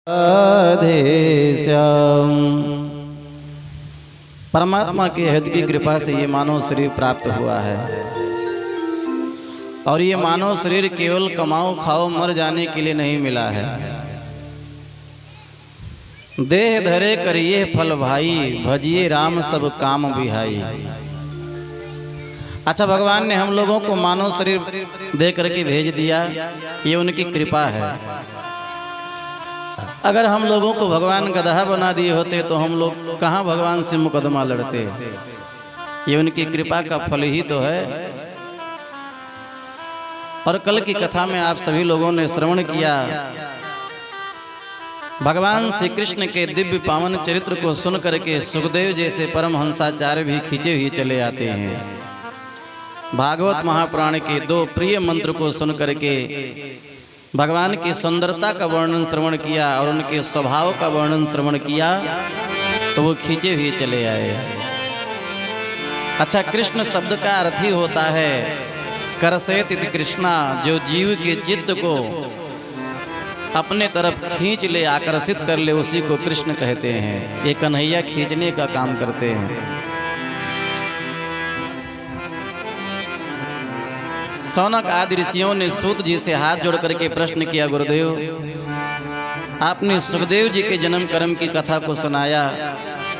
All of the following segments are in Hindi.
राधे श्याम। परमात्मा के हृदय की कृपा से ये मानव शरीर प्राप्त हुआ है और ये मानव शरीर केवल कमाओ खाओ मर जाने के लिए नहीं मिला है। देह धरे करिए फल भाई, भजिए राम सब काम बिहाई। अच्छा, भगवान ने हम लोगों को मानव शरीर दे करके भेज दिया, ये उनकी कृपा है। अगर हम लोगों को भगवान गधा बना दिए होते तो हम लोग कहाँ भगवान से मुकदमा लड़ते। ये उनकी कृपा का फल ही तो है। और कल की कथा में आप सभी लोगों ने श्रवण किया, भगवान श्री कृष्ण के दिव्य पावन चरित्र को सुन करके सुखदेव जैसे परमहंसाचार्य भी खींचे हुए चले आते हैं। भागवत महापुराण के दो प्रिय मंत्र को सुन करके भगवान की सुंदरता का वर्णन श्रवण किया और उनके स्वभाव का वर्णन श्रवण किया तो वो खींचे हुए चले आए। अच्छा, कृष्ण शब्द का अर्थ ही होता है करसेत इति कृष्णा, जो जीव के चित्त को अपने तरफ खींच ले, आकर्षित कर ले, उसी को कृष्ण कहते हैं। ये कन्हैया खींचने का काम करते हैं। सौनक आदि ऋषियों ने सूत जी से हाथ जोड़ करके प्रश्न किया, गुरुदेव आपने सुखदेव जी के जन्म कर्म की कथा को सुनाया,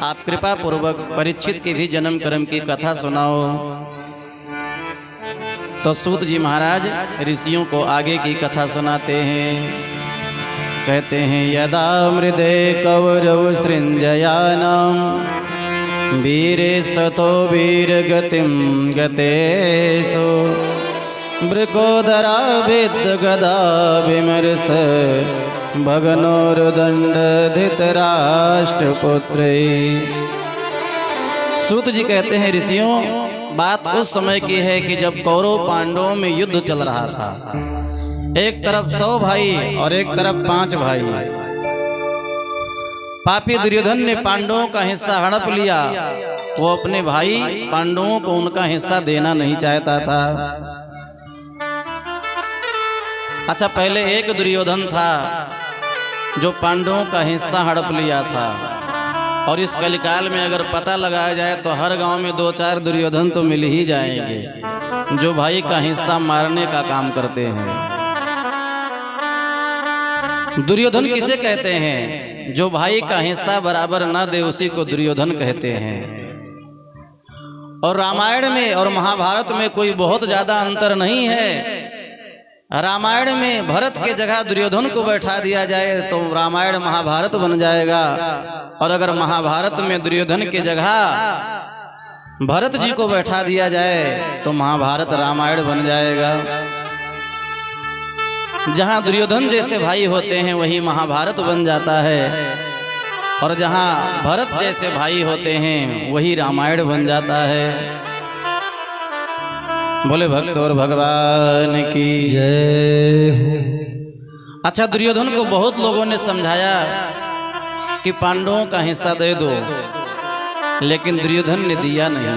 आप कृपा पूर्वक परीक्षित के भी जन्म कर्म की कथा सुनाओ। तो सूत जी महाराज ऋषियों को आगे की कथा सुनाते हैं। कहते हैं, यदा मृदे कौरव सृंजयानाम वीरे सतो वीर गतिम गतेषु मृकोदरा विद्ध गदा विमर्श भगनोरुदंड धृतराष्ट्रपुत्र। सूत जी कहते हैं, ऋषियों बात उस समय की है कि जब कौरव पांडवों में युद्ध चल रहा था। एक तरफ 100 भाई और एक तरफ 5 भाई। पापी दुर्योधन ने पांडवों का हिस्सा हड़प लिया। वो अपने भाई पांडवों को उनका हिस्सा देना नहीं चाहता था। अच्छा, पहले एक दुर्योधन था जो पांडवों का हिस्सा हड़प लिया था। और इस कलिकाल में अगर पता लगाया जाए तो हर गांव में 2-4 दुर्योधन तो मिल ही जाएंगे जो भाई का हिस्सा मारने का काम करते हैं। दुर्योधन किसे कहते हैं? जो भाई का हिस्सा बराबर ना दे उसी को दुर्योधन कहते हैं। और रामायण में और महाभारत में कोई बहुत ज्यादा अंतर नहीं है। रामायण में भरत के जगह दुर्योधन को बैठा दिया जाए तो रामायण महाभारत बन जाएगा, और अगर महाभारत में दुर्योधन के जगह भरत जी को बैठा दिया जाए तो महाभारत रामायण बन जाएगा। जहां दुर्योधन जैसे भाई होते हैं वहीं महाभारत बन जाता है, और जहां भरत जैसे भाई होते हैं वही रामायण बन जाता है। बोले भक्त और भगवान की जय हो। अच्छा, दुर्योधन को बहुत लोगों ने समझाया कि पांडवों का हिस्सा दे दो, लेकिन दुर्योधन ने दिया नहीं।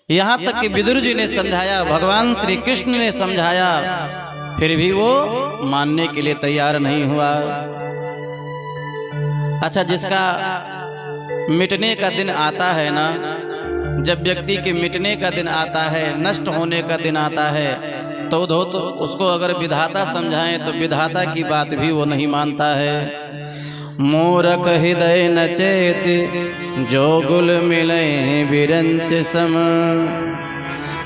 यहाँ तक कि विदुर जी ने समझाया, भगवान श्री कृष्ण ने समझाया, फिर भी वो मानने के लिए तैयार नहीं हुआ। अच्छा, जिसका मिटने का दिन आता है ना, जब व्यक्ति के मिटने का दिन आता है, नष्ट होने का दिन आता है, तो उसको अगर विधाता समझाएं तो विधाता की बात भी वो नहीं मानता है। मूरख हृदय न चेत जो गुल मिले बिरंच सम,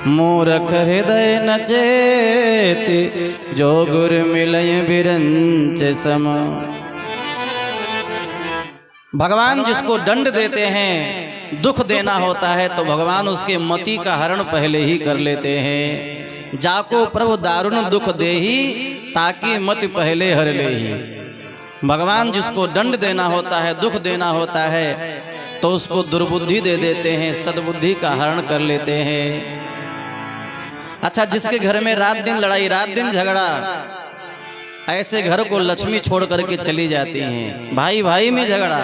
मूरख हृदय न चेत जो गुर मिले बिरंच सम। भगवान जिसको दंड देते हैं, दुख देना होता है तो भगवान उसके मति का हरण पहले ही कर लेते हैं। जाको प्रभु दारुण दुख देही ताकि मति पहले हर ले ही। भगवान जिसको दंड देना होता है, दुख देना होता है, तो उसको दुर्बुद्धि दे देते हैं, सद्बुद्धि का हरण कर लेते हैं। अच्छा, जिसके घर में रात दिन लड़ाई, रात दिन झगड़ा, ऐसे घर को लक्ष्मी छोड़ करके चली जाती हैं। भाई भाई में झगड़ा,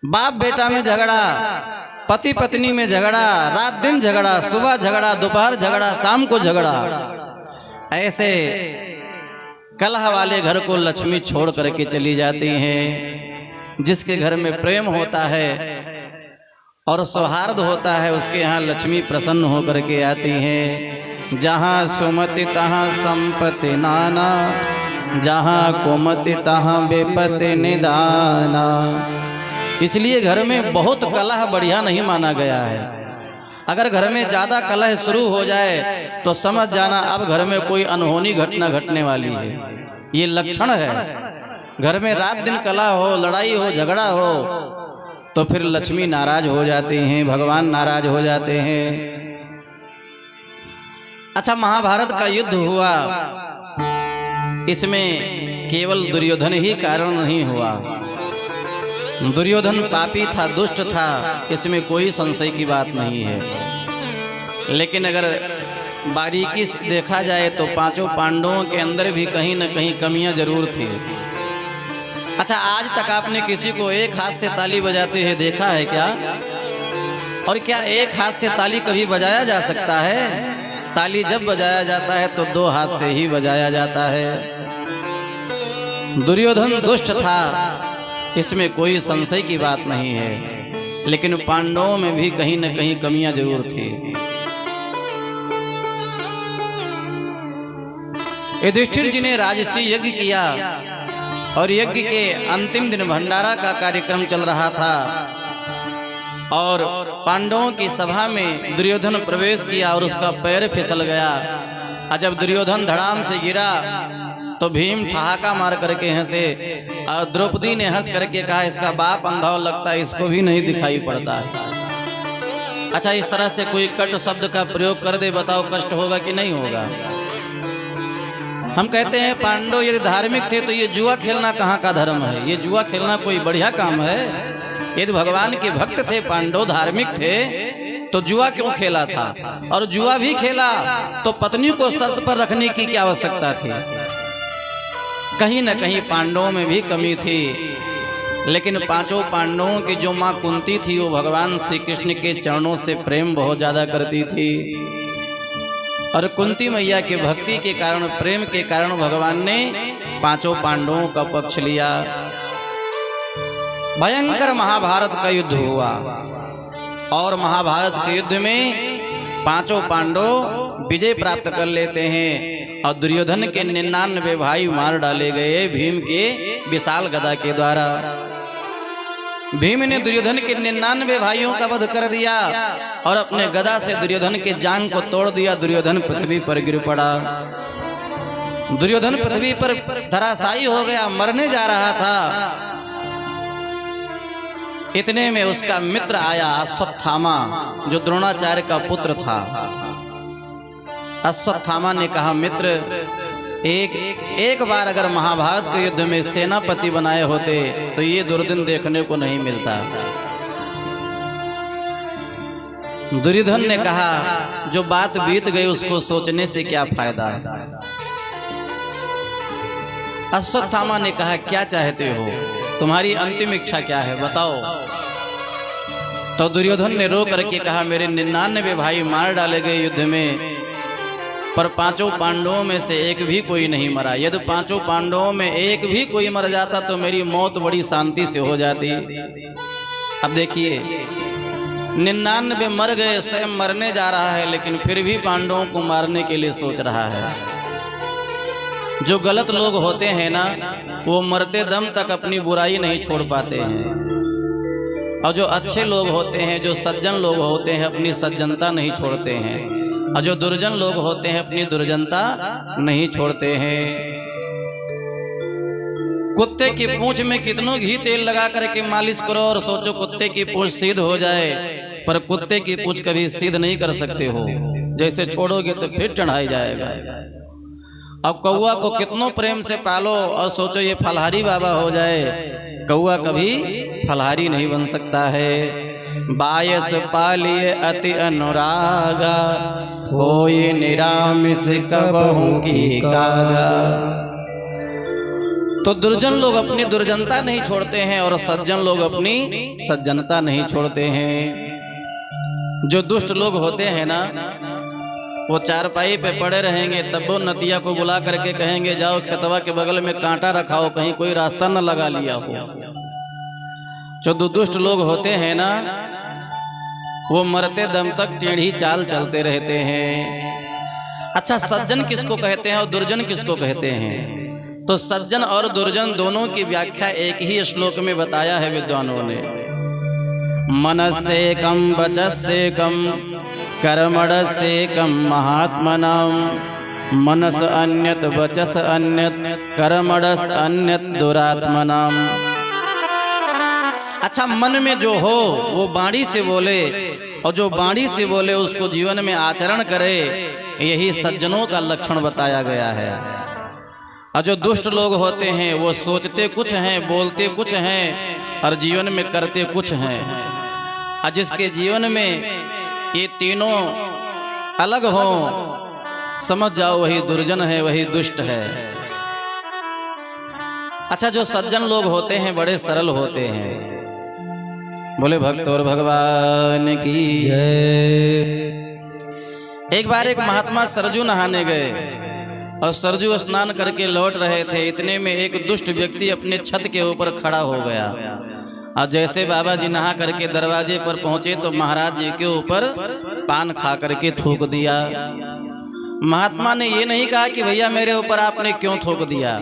बाप बेटा में झगड़ा, पति पत्नी में झगड़ा, रात दिन झगड़ा, सुबह झगड़ा, दोपहर झगड़ा, शाम को झगड़ा, ऐसे कलह वाले घर को लक्ष्मी छोड़ करके चली जाती हैं। जिसके घर में प्रेम होता है और सौहार्द होता है, उसके यहाँ लक्ष्मी प्रसन्न होकर के आती हैं। जहाँ सुमति तहाँ संपत्ति नाना, जहाँ कुमति तहाँ विपत्ति निदाना। इसलिए घर में बहुत कलह बढ़िया नहीं माना गया है। अगर घर में ज़्यादा कलह शुरू हो जाए तो समझ जाना अब घर में कोई अनहोनी घटना घटने वाली है। ये लक्षण है। घर में रात दिन कलह हो, लड़ाई हो, झगड़ा हो तो फिर लक्ष्मी नाराज हो जाते हैं, भगवान नाराज हो जाते हैं। अच्छा, महाभारत का युद्ध हुआ, इसमें केवल दुर्योधन ही कारण नहीं हुआ। दुर्योधन पापी था, दुष्ट था, इसमें कोई संशय की बात नहीं है। लेकिन अगर बारीकी से देखा जाए तो पांचों पांडवों के अंदर भी कहीं न कहीं कमियां जरूर थी। अच्छा, आज तक आपने किसी को एक हाथ से ताली बजाते हुए देखा है क्या? और क्या एक हाथ से ताली कभी बजाया जा सकता है? ताली जब बजाया जाता है तो दो हाथ से ही बजाया जाता है। दुर्योधन दुष्ट था, इसमें कोई संशय की बात नहीं है। लेकिन पांडवों में भी कहीं न कहीं कमियां जरूर थी। युधिष्ठिर जी ने राजसी यज्ञ किया और यज्ञ के अंतिम दिन भंडारा का कार्यक्रम चल रहा था और पांडवों की सभा में दुर्योधन प्रवेश किया और उसका पैर फिसल गया। और जब दुर्योधन धड़ाम से गिरा तो भीम ठहाका मार करके हंसे और द्रौपदी ने हंस करके कहा, इसका बाप अंधा लगता है, इसको भी नहीं दिखाई पड़ता है। अच्छा, इस तरह से कोई कट शब्द का प्रयोग कर दे, बताओ कष्ट होगा कि नहीं होगा? हम कहते हैं पांडव यदि धार्मिक थे तो ये जुआ खेलना कहाँ का धर्म है? ये जुआ खेलना कोई बढ़िया काम है? यदि भगवान के भक्त थे, पांडव धार्मिक थे, तो जुआ क्यों खेला था? और जुआ भी खेला तो पत्नी को शर्त पर रखने की क्या आवश्यकता थी? कहीं न कहीं पांडवों में भी कमी थी। लेकिन पांचों पांडवों की जो माँ कुंती थी वो भगवान श्री कृष्ण के चरणों से प्रेम बहुत ज्यादा करती थी और कुंती मैया के भक्ति के कारण, प्रेम के कारण भगवान ने पांचों पांडवों का पक्ष लिया। भयंकर महाभारत का युद्ध हुआ और महाभारत के युद्ध में पांचों पांडव विजय प्राप्त कर लेते हैं और दुर्योधन के 99 भाई मार डाले गए भीम के विशाल गदा के द्वारा। भीम ने दुर्योधन के 99 भाइयों का वध कर दिया और अपने गदा से दुर्योधन के जांघ को तोड़ दिया। दुर्योधन पृथ्वी पर गिर पड़ा। दुर्योधन पृथ्वी पर धराशायी हो गया, मरने जा रहा था। इतने में उसका मित्र आया, अश्वत्थामा, जो द्रोणाचार्य का पुत्र था। अश्वत्थामा ने कहा, मित्र, एक बार अगर महाभारत के युद्ध में सेनापति बनाए होते तो ये दुर्दिन देखने को नहीं मिलता। दुर्योधन ने कहा, जो बात बीत गई उसको सोचने से क्या फायदा? अश्वत्थामा ने कहा, क्या चाहते हो? तुम्हारी अंतिम इच्छा क्या है, बताओ। तो दुर्योधन ने रो करके कहा, मेरे 99 भाई मार डाले गए युद्ध में, पर पांचों पांडवों में से एक भी कोई नहीं मरा। यदि पांचों पांडवों में एक भी कोई मर जाता तो मेरी मौत बड़ी शांति से हो जाती। अब देखिए, 99 मर गए, स्वयं मरने जा रहा है, लेकिन फिर भी पांडवों को मारने के लिए सोच रहा है। जो गलत लोग होते हैं ना, वो मरते दम तक अपनी बुराई नहीं छोड़ पाते हैं, और जो अच्छे लोग होते हैं, जो सज्जन लोग होते हैं, अपनी सज्जनता नहीं छोड़ते हैं, और जो दुर्जन लोग होते हैं अपनी दुर्जनता नहीं छोड़ते हैं। कुत्ते की पूंछ में कितनों घी तेल लगा करके मालिश करो और सोचो कुत्ते की पूंछ सीध हो जाए, पर कुत्ते की पूंछ कभी सीध नहीं कर सकते हो। जैसे छोड़ोगे तो फिर चढ़ाई जाएगा। अब कौआ को कितनों प्रेम से पालो और सोचो ये फलहारी बाबा हो जाए, कौआ कभी फलहारी नहीं बन सकता है। बायस पालिए अति अनुरागा, होए निरामिष कबहू की कागा। तो दुर्जन लोग अपनी दुर्जनता नहीं छोड़ते हैं और सज्जन लोग अपनी सज्जनता नहीं छोड़ते हैं। जो दुष्ट लोग होते हैं ना, वो चारपाई पे पड़े रहेंगे, तब वो नतिया को बुला करके कहेंगे जाओ खेतवा के बगल में कांटा रखाओ, कहीं कोई रास्ता न लगा लिया हो। जो दुष्ट लोग होते हैं ना, वो मरते दम तक टेढ़ी चाल चलते रहते हैं। अच्छा, सज्जन किसको कहते हैं और दुर्जन किसको कहते हैं? तो सज्जन और दुर्जन दोनों की व्याख्या एक ही श्लोक में बताया है विद्वानों ने। मनस्से कम वचस्से कम कर्मणस्से कम महात्मनाम, मनस अन्यत वचस अन्यत कर्मणस अन्यत दुरात्मनाम। अच्छा, मन में जो हो वो वाणी से बोले, और जो वाणी से बोले उसको जीवन में आचरण करे, यही सज्जनों का लक्षण बताया गया है। और जो दुष्ट लोग होते हैं वो सोचते कुछ हैं, बोलते कुछ हैं और जीवन में करते कुछ हैं। और जिसके जीवन में ये तीनों अलग हो, समझ जाओ वही दुर्जन है, वही दुष्ट है। अच्छा, जो सज्जन लोग होते हैं बड़े सरल होते हैं। बोले भक्त और भगवान की जय। एक बार एक महात्मा सरजू नहाने गए और सरजू स्नान करके लौट रहे थे। इतने में एक दुष्ट व्यक्ति अपने छत के ऊपर खड़ा हो गया, और जैसे बाबा जी नहा करके दरवाजे पर पहुंचे तो महाराज जी के ऊपर पान खा करके थूक दिया। महात्मा ने ये नहीं कहा कि भैया मेरे ऊपर आपने क्यों थूक दिया।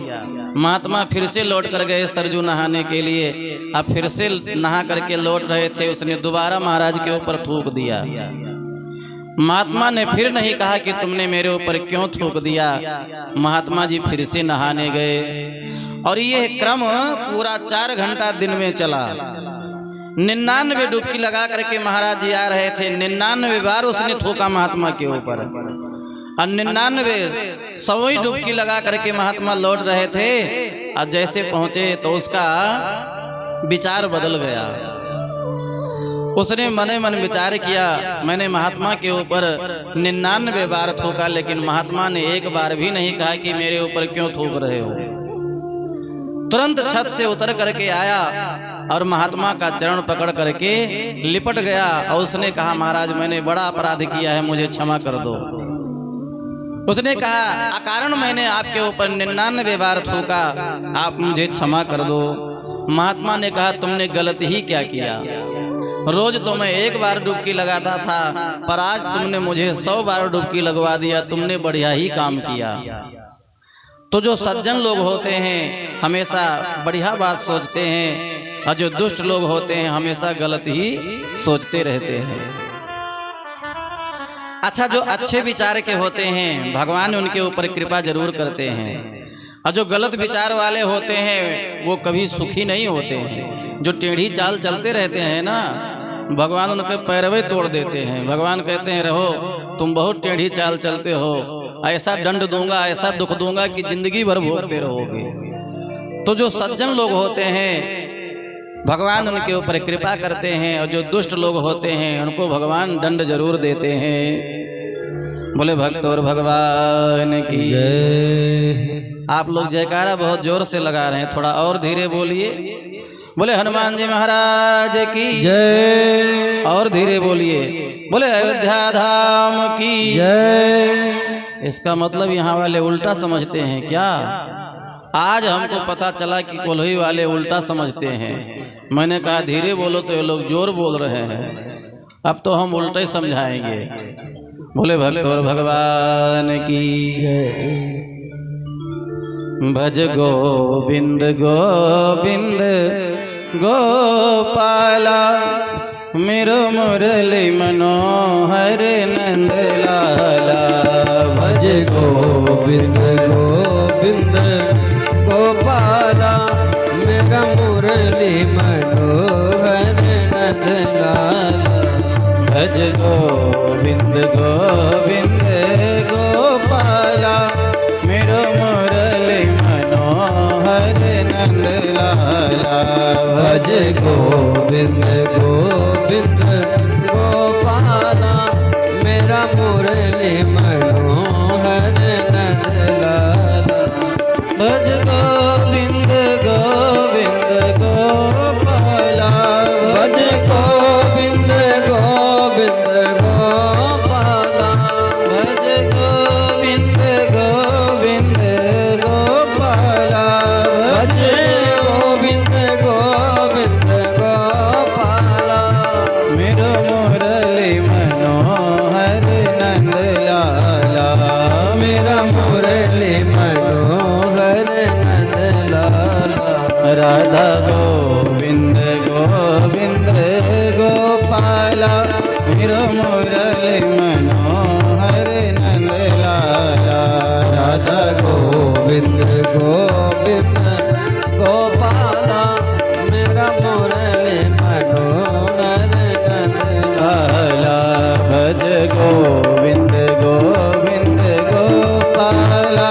महात्मा फिर से लौट कर गए सरजू नहाने के लिए। अब फिर से नहा करके लौट रहे थे, उसने दोबारा महाराज के ऊपर थूक दिया। महात्मा ने फिर नहीं कहा कि तुमने मेरे ऊपर क्यों थूक दिया। महात्मा जी फिर से नहाने गए और ये क्रम पूरा 4 घंटा दिन में चला। 99 डुबकी लगा करके महाराज जी आ रहे थे। 99 बार उसने थूका महात्मा के ऊपर, और 99 सौवीं डुबकी लगा करके महात्मा लौट रहे थे। और जैसे पहुंचे तो उसका विचार बदल गया। उसने मने मन विचार किया, मैंने महात्मा के ऊपर 99 बार थूका, लेकिन महात्मा ने एक बार भी नहीं कहा कि मेरे ऊपर क्यों थूक रहे हो। तुरंत छत से उतर करके आया और महात्मा का चरण पकड़ करके लिपट गया और उसने कहा महाराज मैंने बड़ा अपराध किया है, मुझे क्षमा कर दो। उसने कहा अकारण मैंने आपके ऊपर 99 बार थूका, आप मुझे क्षमा कर दो। महात्मा ने कहा तुमने गलत ही क्या किया, रोज तो मैं 1 बार डुबकी लगाता था, पर आज तुमने मुझे 100 बार डुबकी लगवा दिया, तुमने बढ़िया ही काम किया। तो जो सज्जन लोग होते हैं हमेशा बढ़िया बात सोचते हैं, और जो दुष्ट लोग होते हैं हमेशा गलत ही सोचते रहते हैं। अच्छा, जो अच्छे विचार के होते हैं भगवान उनके ऊपर कृपा जरूर करते हैं, और जो गलत विचार वाले होते हैं वो कभी सुखी नहीं होते हैं। जो टेढ़ी चाल चलते रहते हैं ना, भगवान उनके पैरवे तोड़ देते हैं। भगवान कहते हैं रहो तुम बहुत टेढ़ी चाल चलते हो, ऐसा दंड दूंगा, ऐसा दुख दूंगा कि जिंदगी भर भोगते रहोगे। तो जो सज्जन लोग होते हैं भगवान उनके ऊपर कृपा करते हैं, और जो दुष्ट लोग होते हैं उनको भगवान दंड जरूर देते हैं। बोले भक्त और भगवान की जय। आप लोग जयकारा बहुत जोर से लगा रहे हैं, थोड़ा और धीरे बोलिए। बोले हनुमान जी महाराज की जय। और धीरे बोलिए। बोले अयोध्या धाम की जय। इसका मतलब यहाँ वाले उल्टा समझते हैं क्या? आज हमको पता चला कि कोल्ही वाले उल्टा समझते हैं। मैंने कहा धीरे बोलो तो ये लोग जोर बोल रहे हैं, अब तो हम उल्टा ही समझाएंगे। बोले भक्त और भगवान की जय। भज गोविंद गोविंद गोपाला, मेरो मुरली मनोहर नंद लाला। भज गोविंद गोविंद गोपाला, मेरा मुरली मनोहर नंद लाला। भज गोविंद गोविंद गोपाला, मेरो मुरली मनोहर नंद लाला। भज गोविंद गोविंद गोपाला, मेरा मुरली मनोहर नंद लाला। भज गोविंद गोविंद गोपाला, भज गोविंद गोविंद गोपाला, भज राधा गोविंद गोविंद गोपाला मेरो मुरली मनोहर नंद लाला। राधा गोविंद गोविंद गोपाला मेरा मुरली मनोहर नंद लाला। भज गोविंद गोविंद गोपाला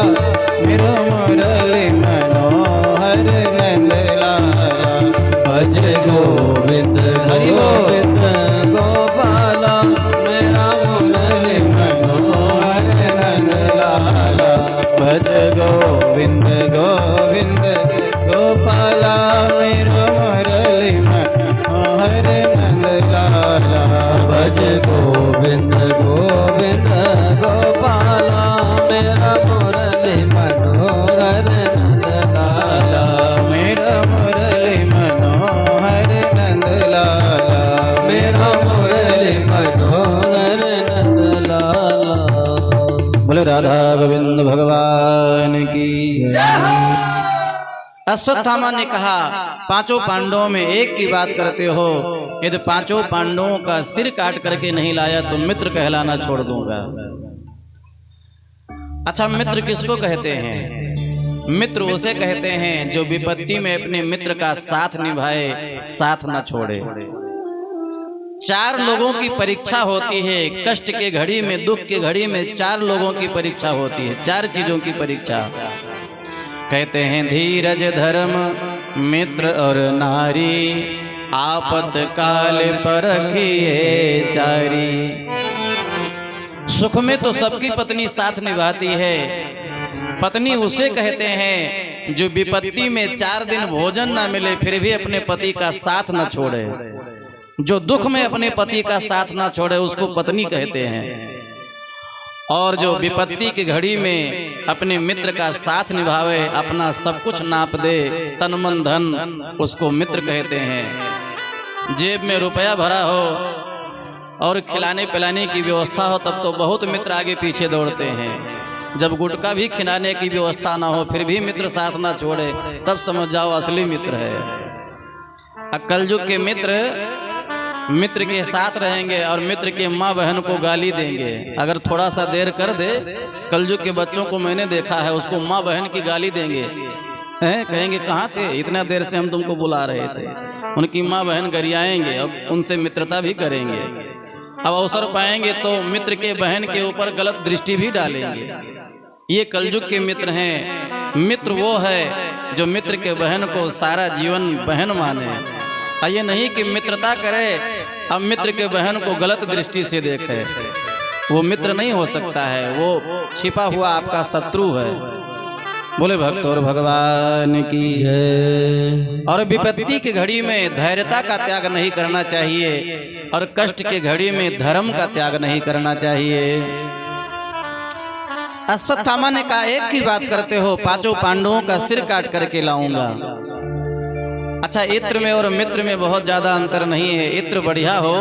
मेरो मुरली मनोहर नंद लाला। भज गोविंद गोविंद गोपाला मेरा मुरली मनोहर नंद लाला। भज गोविंद गोविंद गोपाला मेरो मुरली मनोहर नंद लाला। भज गोविंद गोविंद गोपाला मेरा मुरली मनोहर नंद लाला। मेरा मुरली मनोहर नंद लाला। मेरा मुरली मनोहर नंद लाला। बोले राधा गोविंद भगवान की जय। अश्वत्थामा ने कहा, पांचों पांडवों में एक की बात करते हो, यदि पांचों पांडवों का सिर काट करके नहीं लाया तो मित्र कहलाना छोड़ दूंगा। अच्छा, मित्र किसको कहते हैं? मित्र उसे कहते हैं जो विपत्ति में अपने मित्र का साथ निभाए, साथ न छोड़े। चार लोगों की परीक्षा होती है कष्ट के घड़ी में, दुख के घड़ी में चार लोगों की परीक्षा होती है, चार चीजों की परीक्षा। कहते हैं धीरज धर्म मित्र और नारी, आपत काल परखिए चारी। सुख में तो सबकी पत्नी साथ निभाती है। पत्नी उसे कहते हैं जो विपत्ति में 4 दिन भोजन ना मिले फिर भी अपने पति का साथ न छोड़े। जो दुख में अपने पति का साथ ना छोड़े उसको पत्नी कहते हैं। और जो विपत्ति की घड़ी में अपने मित्र का साथ निभावे, अपना सब कुछ नाप दे, तन मन धन, उसको मित्र कहते हैं। जेब में रुपया भरा हो और खिलाने पिलाने की व्यवस्था हो तब तो बहुत मित्र आगे पीछे दौड़ते हैं। जब गुटखा भी खिलाने की व्यवस्था ना हो फिर भी मित्र साथ ना छोड़े तब समझ जाओ असली मित्र है। कलयुग के मित्र के साथ रहेंगे और मित्र के माँ बहन को गाली देंगे। अगर थोड़ा सा देर कर दे, कलयुग के बच्चों को मैंने देखा है, उसको माँ बहन की गाली देंगे, कहेंगे कहाँ थे, इतना देर से हम तुमको बुला रहे थे। उनकी माँ बहन गरियाएंगे और उनसे मित्रता भी करेंगे। अब अवसर पाएंगे तो मित्र के बहन के ऊपर गलत दृष्टि भी डालेंगे। ये कलयुग के मित्र हैं। मित्र वो है जो मित्र के बहन को सारा जीवन बहन माने। ये नहीं कि मित्रता करे अब मित्र के बहन को गलत दृष्टि से देखे, वो मित्र नहीं हो सकता है, वो छिपा हुआ आपका शत्रु है। बोले भक्त और भगवान की जय। और विपत्ति की घड़ी में धैर्यता का त्याग नहीं करना चाहिए और कष्ट के घड़ी में धर्म का त्याग नहीं करना चाहिए। अश्वत्थामा ने कहा, एक की बात करते हो, पांचों पांडवों का सिर काट करके लाऊंगा। अच्छा, इत्र में और मित्र में बहुत ज्यादा अंतर नहीं है। इत्र बढ़िया हो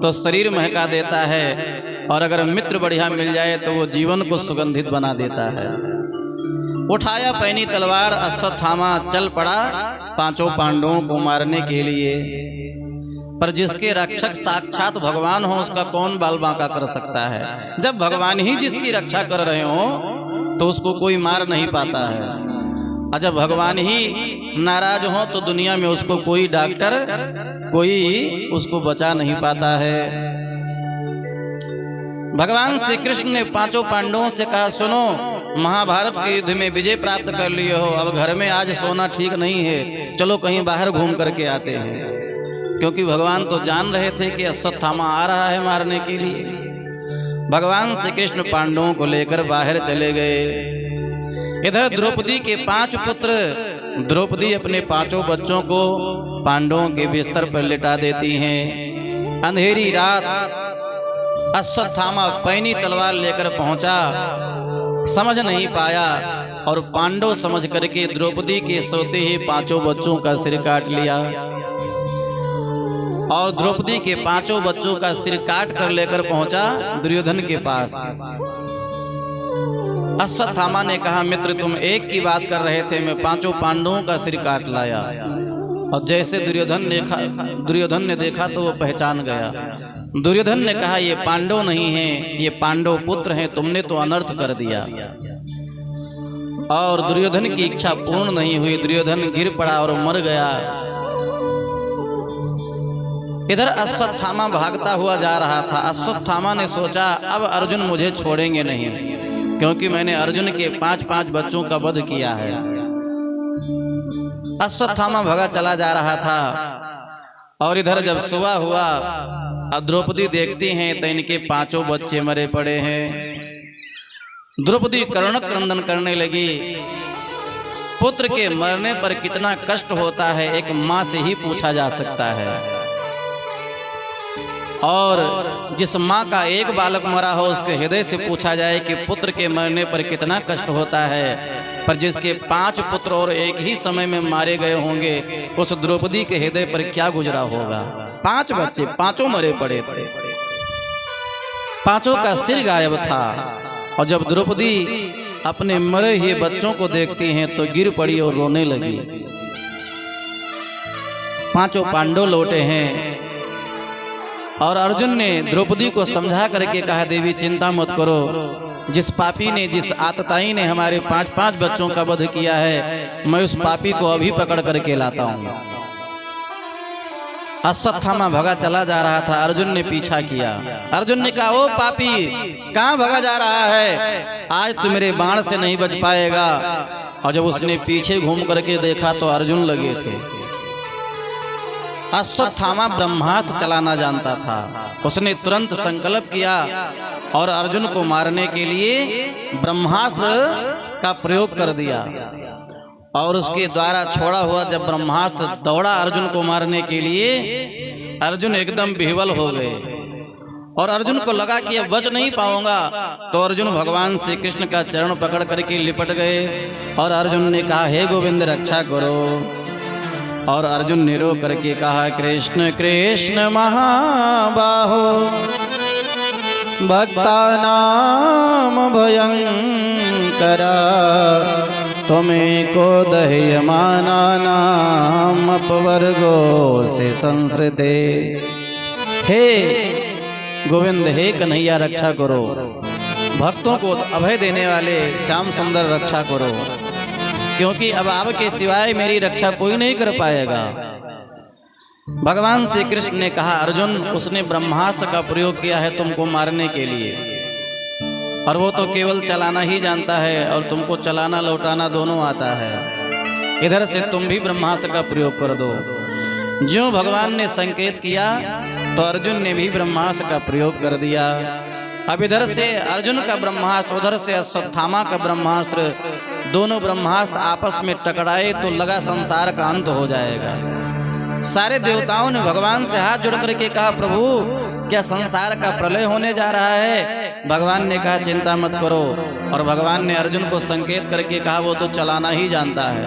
तो शरीर महका देता है और अगर मित्र बढ़िया मिल जाए तो वो जीवन को सुगंधित बना देता है। उठाया पैनी तलवार, अश्वत्थामा चल पड़ा पांचों पांडवों को मारने के लिए। पर जिसके रक्षक साक्षात भगवान हो उसका कौन बाल बांका कर सकता है। जब भगवान ही जिसकी रक्षा कर रहे हो तो उसको कोई मार नहीं पाता है। और जब भगवान ही नाराज हो तो दुनिया में उसको कोई डॉक्टर कोई उसको बचा नहीं पाता है। भगवान श्री कृष्ण ने पांचों पांडवों से कहा, सुनो, महाभारत के युद्ध में विजय प्राप्त कर लिए हो, अब घर में आज सोना ठीक नहीं है, चलो कहीं बाहर घूम करके आते हैं। क्योंकि भगवान तो जान रहे थे कि अश्वत्थामा आ रहा है मारने के लिए। भगवान श्री कृष्ण पांडवों को लेकर बाहर चले गए। इधर द्रौपदी के 5 पुत्र, द्रौपदी अपने 5 बच्चों को पांडवों के बिस्तर पर लिटा देती हैं। अंधेरी रात अश्वत्थामा पैनी तलवार लेकर पहुंचा, समझ नहीं पाया और पांडव समझ करके द्रौपदी के सोते ही 5 बच्चों का सिर काट लिया। और द्रौपदी के 5 बच्चों का सिर काट कर लेकर पहुंचा दुर्योधन के पास। अश्वत्थामा ने कहा, मित्र तुम एक की बात कर रहे थे, मैं पांचों पांडवों का सिर काट लाया। और जैसे दुर्योधन ने देखा तो वो पहचान गया। दुर्योधन ने कहा, ये पांडव नहीं हैं, ये पांडव पुत्र हैं, तुमने तो अनर्थ कर दिया। और दुर्योधन की इच्छा पूर्ण नहीं हुई, दुर्योधन गिर पड़ा और मर गया। इधर अश्वत्थामा भागता हुआ जा रहा था। अश्वत्थामा ने सोचा, अब अर्जुन मुझे छोड़ेंगे नहीं, क्योंकि मैंने अर्जुन के 5-5 बच्चों का वध किया है। अश्वत्थामा भगा चला जा रहा था। और इधर जब सुबह हुआ, द्रौपदी देखती हैं तो इनके 5 बच्चे मरे पड़े हैं। द्रौपदी करुणक क्रंदन करने लगी। पुत्र के मरने पर कितना कष्ट होता है, एक माँ से ही पूछा जा सकता है। और जिस माँ का एक बालक मरा हो, उसके हृदय से पूछा जाए कि पुत्र के मरने पर कितना कष्ट होता है, पर जिसके 5 पुत्र और एक ही समय में मारे गए होंगे, उस द्रौपदी के हृदय पर क्या गुजरा होगा। 5 बच्चे, 5 मरे पड़े थे, 5 का सिर गायब था। और जब द्रौपदी अपने मरे हुए बच्चों को देखती हैं तो गिर पड़ी और रोने लगी। 5 पांडव लौटे हैं। और अर्जुन ने द्रौपदी को समझा करके कहा, देवी चिंता मत करो, जिस पापी ने, जिस आतताई ने हमारे 5-5 बच्चों का वध किया है, मैं उस पापी को अभी पकड़ करके लाता हूँ। अश्वत्थामा भगा चला जा रहा था। अर्जुन ने पीछा किया। अर्जुन ने कहा, ओ पापी, कहाँ भगा जा रहा है, आज तू मेरे बाण से नहीं बच पाएगा। और जब उसने पीछे घूम करके देखा तो अर्जुन लगे थे। अश्वत्थामा ब्रह्मास्त्र चलाना जानता था। उसने तुरंत संकल्प किया और अर्जुन को मारने के लिए ब्रह्मास्त्र का प्रयोग कर दिया। और उसके द्वारा छोड़ा हुआ जब ब्रह्मास्त्र दौड़ा अर्जुन को मारने के लिए, अर्जुन एकदम विह्वल हो गए। और अर्जुन को लगा कि अब बच नहीं पाऊंगा, तो अर्जुन भगवान श्री कृष्ण का चरण पकड़ करके लिपट गए। और अर्जुन ने कहा, हे गोविंद रक्षा करो। और अर्जुन ने रो करके कहा, कृष्ण कृष्ण महाबाहो भक्तानाम भयंकरा, त्वमेको दह्यमाना नाम अपवर्गो से संसृते। हे गोविंद, हे कन्हैया रक्षा करो, भक्तों को अभय देने वाले श्याम सुंदर रक्षा करो, क्योंकि अब आपके सिवाय मेरी रक्षा कोई नहीं कर पाएगा। भगवान श्री कृष्ण ने कहा, अर्जुन, उसने ब्रह्मास्त्र का प्रयोग किया है तुमको मारने के लिए, और वो तो केवल चलाना ही जानता है और तुमको चलाना लौटाना दोनों आता है। इधर से तुम भी ब्रह्मास्त्र का प्रयोग कर दो। ज्यों भगवान ने संकेत किया तो अर्जुन ने भी ब्रह्मास्त्र का प्रयोग कर दिया। अब इधर से अर्जुन का ब्रह्मास्त्र, उधर से अश्वत्थामा का ब्रह्मास्त्र, दोनों ब्रह्मास्त्र आपस में टकराए तो लगा संसार का अंत हो जाएगा। सारे देवताओं ने भगवान से हाथ जोड़ करके कहा, प्रभु क्या संसार का प्रलय होने जा रहा है। भगवान ने कहा, चिंता मत करो। और भगवान ने अर्जुन को संकेत करके कहा, वो तो चलाना ही जानता है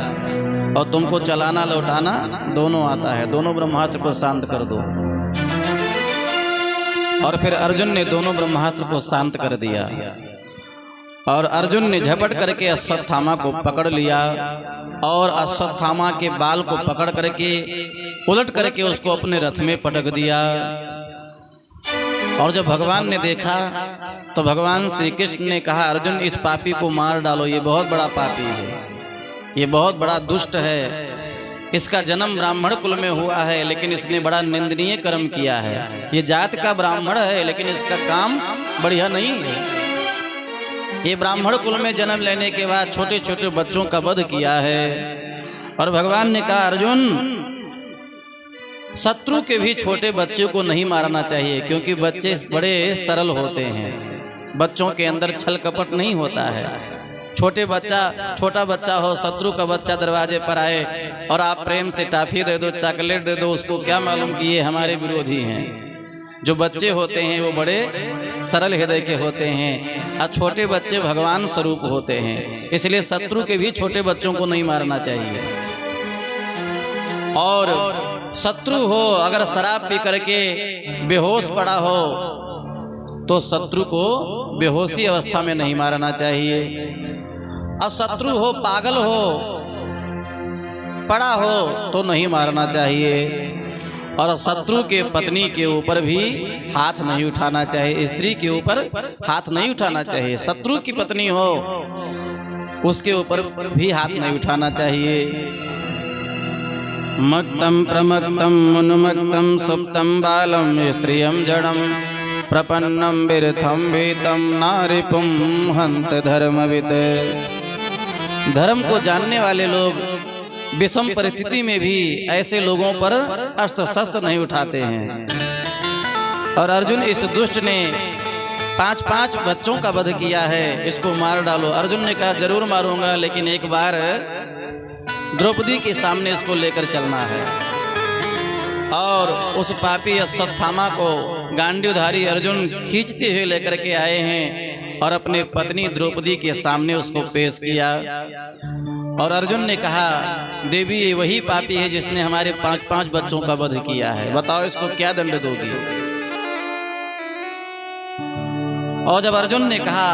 और तुमको चलाना लौटाना दोनों आता है, दोनों ब्रह्मास्त्र को शांत कर दो। और फिर अर्जुन ने दोनों ब्रह्मास्त्र को शांत कर दिया। और अर्जुन ने झपट करके अश्वत्थामा को पकड़ लिया और अश्वत्थामा के बाल को पकड़ करके उलट करके उसको अपने रथ में पटक दिया। और जब भगवान ने देखा तो भगवान श्री कृष्ण ने कहा, अर्जुन, इस पापी को मार डालो, ये बहुत बड़ा पापी है, ये बहुत बड़ा दुष्ट है। इसका जन्म ब्राह्मण कुल में हुआ है, लेकिन इसने बड़ा निंदनीय कर्म किया है। ये जात का ब्राह्मण है, लेकिन इसका काम बढ़िया नहीं है। ये ब्राह्मण कुल में जन्म लेने के बाद छोटे छोटे बच्चों का वध किया है। और भगवान ने कहा, अर्जुन, शत्रु के भी छोटे बच्चे को नहीं मारना चाहिए, क्योंकि बच्चे बड़े सरल होते हैं, बच्चों के अंदर छल कपट नहीं होता है। छोटा बच्चा हो, शत्रु का बच्चा दरवाजे पर आए और आप प्रेम से टॉफी दे दो, चॉकलेट दे दो, उसको क्या मालूम कि ये हमारे विरोधी हैं। जो बच्चे होते हैं वो बड़े सरल हृदय के होते हैं और छोटे बच्चे भगवान स्वरूप होते हैं। इसलिए शत्रु के भी छोटे बच्चों को नहीं मारना चाहिए। और शत्रु हो, अगर शराब पी करके बेहोश पड़ा हो तो शत्रु को बेहोशी अवस्था में नहीं मारना चाहिए। अब शत्रु हो, पागल हो, पड़ा हो तो नहीं मारना चाहिए। और शत्रु के पत्नी के ऊपर भी हाथ नहीं उठाना चाहिए, स्त्री के ऊपर हाथ नहीं उठाना चाहिए। शत्रु की पत्नी हो उसके ऊपर भी हाथ नहीं उठाना चाहिए। मक्तम प्रमक्तम उन्मक्तम सुप्तम बालम स्त्रियम जड़म प्रपन्नम विरथम वीतम नारिपुम हंत धर्मविद। धर्म को जानने वाले लोग विषम परिस्थिति में भी ऐसे लोगों पर अस्त्र शस्त्र नहीं उठाते हैं। और अर्जुन इस दुष्ट ने 5 बच्चों का वध किया है, इसको मार डालो। अर्जुन ने कहा जरूर मारूंगा, लेकिन एक बार द्रौपदी के सामने इसको लेकर चलना है। और उस पापी अश्वत्थामा को गांडीवधारी अर्जुन खींचते हुए लेकर के आए हैं और अपने पत्नी द्रौपदी के सामने उसको पेश किया। और अर्जुन ने कहा देवी ये वही पापी है जिसने हमारे 5 बच्चों का वध किया है, बताओ इसको क्या दंड दोगी। और जब अर्जुन ने कहा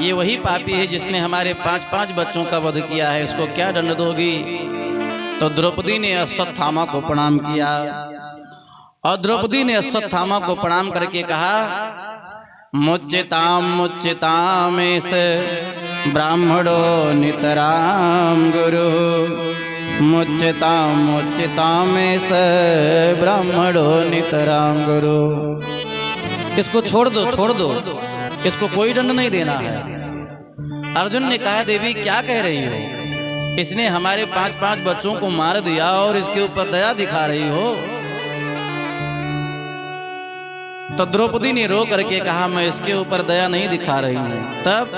ये वही पापी है जिसने हमारे 5 बच्चों का वध किया है, इसको क्या दंड दोगी, तो द्रौपदी ने अश्वत्थामा को प्रणाम किया। और द्रौपदी ने अश्वत्थामा को प्रणाम करके कहा मुच्यताम मुच्यतामेष ब्राह्मणो नितराम गुरु, मुच्यताम मुच्यतामेष ब्राह्मणो नितराम गुरु। इसको छोड़ दो, छोड़ दो, इसको कोई दंड नहीं देना है। अर्जुन ने कहा देवी क्या कह रही हो, इसने हमारे 5 बच्चों को मार दिया और इसके ऊपर दया दिखा रही हो। तो द्रौपदी ने रो करके कहा मैं इसके ऊपर दया नहीं दिखा रही हूँ। तब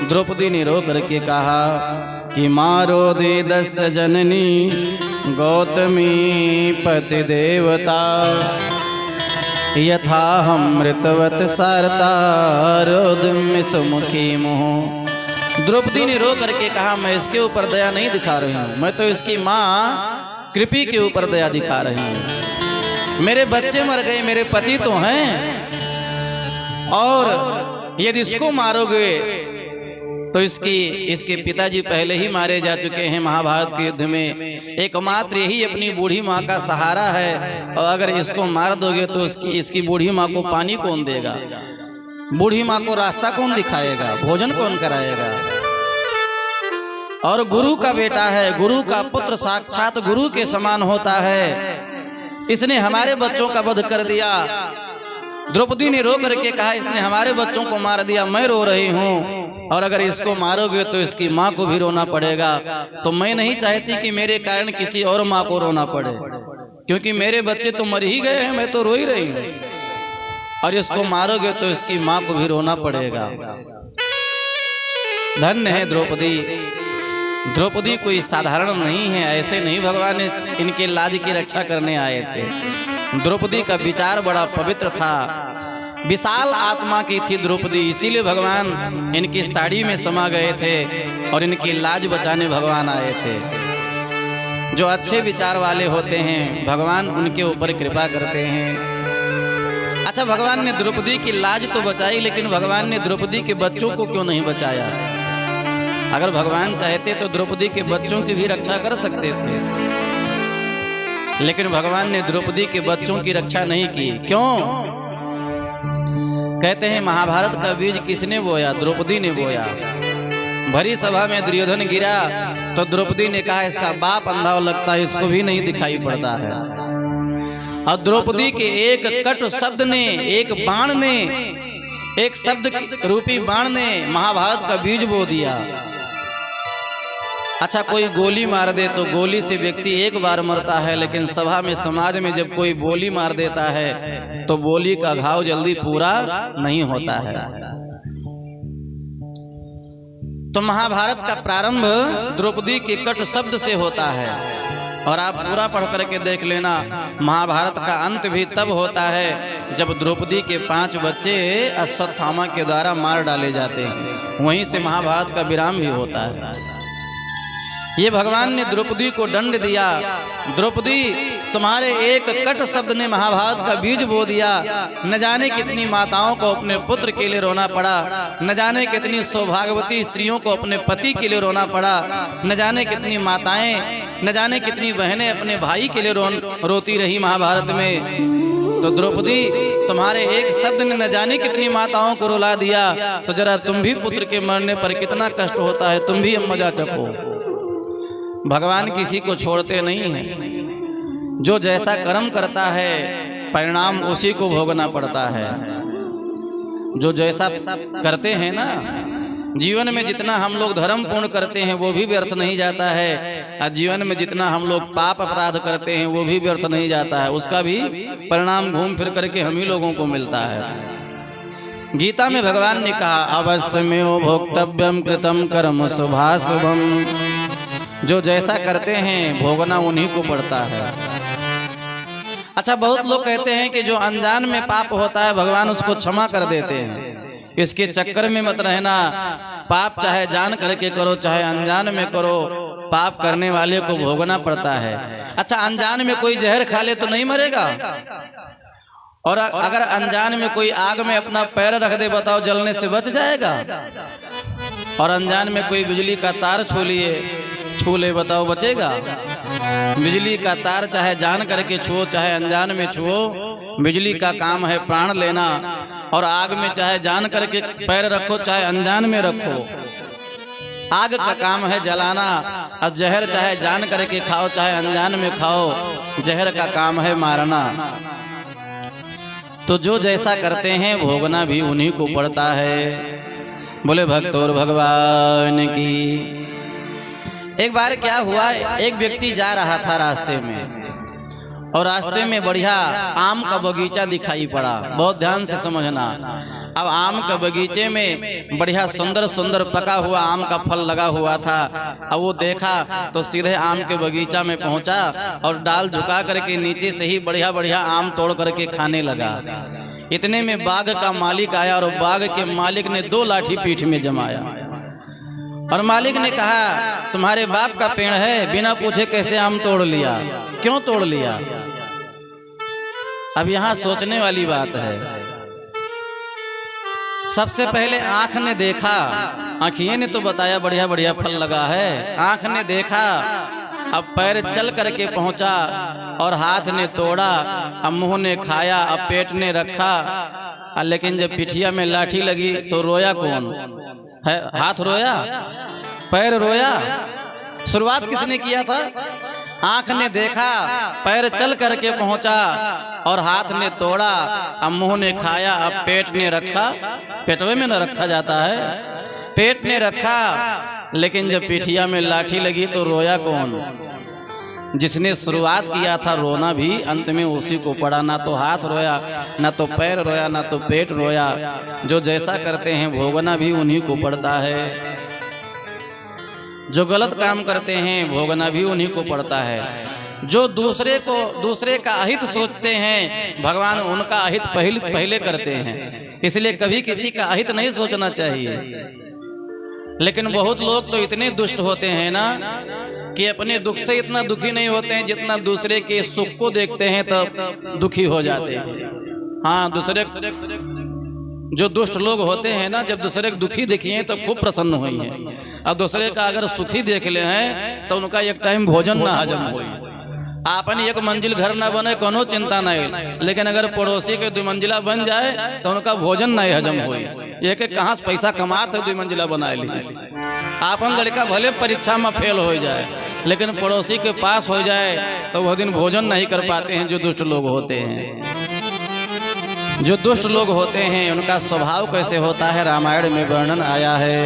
द्रौपदी ने रो करके कहा कि मारो दे 10 जननी गौतमी पति देवता, यथा हम मृतवत सारता रोदम्य सुमुखी मुँह। द्रौपदी ने रो करके कहा मैं इसके ऊपर दया नहीं दिखा रही हूँ, मैं तो इसकी माँ कृपि के ऊपर दया दिखा रही हूँ। मेरे बच्चे मर गए, मेरे पति तो हैं, और यदि इसको मारोगे तो इसके पिताजी पहले ही मारे जा चुके हैं महाभारत के युद्ध में। एकमात्र यही अपनी बूढ़ी माँ का सहारा है, और अगर इसको मार दोगे तो इसकी बूढ़ी माँ को पानी कौन देगा, बूढ़ी माँ को रास्ता कौन दिखाएगा, भोजन कौन कराएगा। और गुरु का बेटा है, गुरु का पुत्र साक्षात गुरु के समान होता है, इसने हमारे बच्चों का वध कर दिया। द्रौपदी ने रो करके कहा इसने हमारे बच्चों को मार दिया, मैं रो रही हूँ, और अगर इसको मारोगे तो इसकी माँ को भी रोना पड़ेगा। तो मैं नहीं चाहती कि मेरे कारण किसी और माँ को रोना पड़े, क्योंकि मेरे बच्चे तो मर ही गए हैं, मैं तो रो ही रही हूँ, और इसको मारोगे तो इसकी माँ को भी रोना पड़ेगा। धन्य है द्रौपदी। द्रौपदी कोई साधारण नहीं है, ऐसे नहीं भगवान इनके लाज की रक्षा करने आए थे। द्रौपदी का विचार बड़ा पवित्र था, विशाल आत्मा की थी द्रौपदी, इसीलिए भगवान इनकी साड़ी में समा गए थे और इनकी लाज बचाने भगवान आए थे। जो अच्छे विचार वाले होते हैं भगवान उनके ऊपर कृपा करते हैं। अच्छा, भगवान ने द्रौपदी की लाज तो बचाई, लेकिन भगवान ने द्रौपदी के बच्चों को क्यों नहीं बचाया। अगर भगवान चाहते तो द्रौपदी के बच्चों की भी रक्षा कर सकते थे, लेकिन भगवान ने द्रौपदी के बच्चों की रक्षा नहीं की। क्यों? कहते हैं महाभारत का बीज किसने बोया? द्रौपदी ने बोया। भरी सभा में दुर्योधन गिरा तो द्रौपदी ने कहा इसका बाप अंधा लगता है, इसको भी नहीं दिखाई पड़ता है। और द्रौपदी के एक कट शब्द ने, एक बाण ने, एक शब्द रूपी बाण ने महाभारत का बीज बो दिया। अच्छा, कोई गोली मार दे तो गोली से व्यक्ति एक बार मरता है, लेकिन सभा में समाज में जब कोई गोली मार देता है तो गोली का घाव जल्दी पूरा नहीं होता है। तो महाभारत का प्रारंभ द्रौपदी के कट शब्द से होता है, और आप पूरा पढ़ करके देख लेना। महाभारत का अंत भी तब होता है जब द्रौपदी के 5 बच्चे अश्वत्थामा के द्वारा मार डाले जाते हैं, वहीं से महाभारत का विराम भी होता है। ये भगवान ने द्रौपदी को दंड दिया। द्रौपदी तुम्हारे एक कट शब्द ने महाभारत का बीज बो दिया। न जाने कितनी माताओं को अपने पुत्र के लिए रोना पड़ा, न जाने कितनी सौभाग्यवती स्त्रियों को अपने पति के लिए रोना पड़ा, न जाने कितनी माताएं, न जाने कितनी बहनें अपने भाई के लिए रोती रही महाभारत में। तो द्रौपदी, तुम्हारे एक शब्द ने न जाने कितनी माताओं को रुला दिया। तो जरा तुम भी पुत्र के मरने पर कितना कष्ट होता है, तुम भी मजा चखो। भगवान किसी को छोड़ते नहीं हैं। जो जैसा कर्म करता है परिणाम उसी को भोगना पड़ता है। जो जैसा करते हैं ना, जीवन में जितना हम लोग धर्म पूर्ण करते हैं वो भी व्यर्थ नहीं जाता है, और जीवन में जितना हम लोग पाप अपराध करते हैं वो भी व्यर्थ नहीं जाता है। उसका भी परिणाम घूम फिर करके हम ही लोगों को मिलता है। गीता में भगवान ने कहा, अवश्यमेव भोक्तव्यम कृतम कर्म शुभाशुभम। जो जैसा करते हैं भोगना उन्हीं को पड़ता है। अच्छा, बहुत लोग कहते हैं कि जो अनजान में पाप होता है भगवान उसको क्षमा कर देते हैं। इसके चक्कर में मत रहना। पाप चाहे जान करके करो चाहे अनजान में करो, पाप करने वाले को भोगना पड़ता है। अच्छा, अनजान में कोई जहर खा ले तो नहीं मरेगा, और अगर अनजान में कोई आग में अपना पैर रख दे, बताओ जलने से बच जाएगा? और अनजान में कोई बिजली का तार छू ले, बताओ बचेगा? बिजली का तार चाहे जान करके छुओ चाहे अनजान में छुओ, बिजली का काम है प्राण लेना। और आग में चाहे जान करके पैर रखो चाहे अनजान में रखो, आग का काम है जलाना। और जहर चाहे जान करके खाओ चाहे अनजान में खाओ, जहर का काम है मारना। तो जो जैसा करते हैं भोगना भी उन्हीं को पड़ता है। बोले भक्त और भगवान की। एक बार क्या हुआ, एक व्यक्ति जा रहा था रास्ते में, और रास्ते में बढ़िया आम का बगीचा दिखाई पड़ा। बहुत ध्यान से समझना। अब आम के बगीचे में बढ़िया सुंदर सुंदर पका हुआ आम का फल लगा हुआ था। अब वो देखा तो सीधे आम के बगीचा में पहुंचा और डाल झुका करके नीचे से ही बढ़िया बढ़िया आम तोड़ करके खाने लगा। इतने में बाग का मालिक आया, और बाग के मालिक ने 2 लाठी पीठ में जमाया, और मालिक ने कहा, तुम्हारे बाप का पेड़ है, बिना पूछे कैसे आम तोड़ लिया, क्यों तोड़ लिया? अब यहाँ सोचने वाली बात है। सबसे पहले आंख ने देखा, आंखिए ने तो बताया बढ़िया बढ़िया फल लगा है, आंख ने देखा। अब पैर चल करके पहुंचा और हाथ ने तोड़ा, अब मुंह ने खाया, अब पेट ने रखा। लेकिन जब पिठिया में लाठी लगी तो रोया कौन है? हाथ रोया, पैर रोया? शुरुआत किसने किया था? आंख ने देखा, पैर चल करके पहुंचा और हाथ ने तोड़ा, अब मुंह ने खाया, अब पेट ने रखा। पेटवे में न रखा जाता है, पेट ने रखा। लेकिन जब पिठिया में लाठी लगी तो रोया कौन? जिसने शुरुआत किया था रोना भी अंत में उसी को पड़ा। ना तो हाथ रोया, ना तो पैर रोया, ना तो पेट रोया। जो जैसा करते हैं भोगना भी उन्हीं को पड़ता है। जो गलत काम करते हैं भोगना भी उन्हीं को पड़ता है। जो दूसरे का अहित सोचते हैं भगवान उनका अहित पहले करते हैं। इसलिए कभी किसी का अहित नहीं सोचना चाहिए। लेकिन बहुत लोग तो इतने दुष्ट होते हैं ना कि अपने दुख से इतना दुखी नहीं होते हैं जितना दूसरे के सुख को देखते हैं तब दुखी हो जाते हैं। हाँ, दूसरे जो दुष्ट लोग होते हैं ना, जब दूसरे को दुखी देखे हैं तो खूब प्रसन्न हुई हैं, और दूसरे का अगर सुखी देख ले हैं तो उनका एक टाइम भोजन ना हजम हुई। आपन एक मंजिल घर ना बने कोनो चिंता नहीं, लेकिन अगर पड़ोसी के 2 मंजिला बन जाए तो उनका भोजन नहीं हजम हुई। एक कहाँ से पैसा कमाते 2 मंजिला बनाए ली। आपन लड़का भले परीक्षा में फेल हो जाए, लेकिन पड़ोसी के पास हो जाए तो वह दिन भोजन नहीं कर पाते हैं। जो दुष्ट लोग होते हैं, जो दुष्ट लोग होते हैं उनका स्वभाव कैसे होता है रामायण में वर्णन आया है।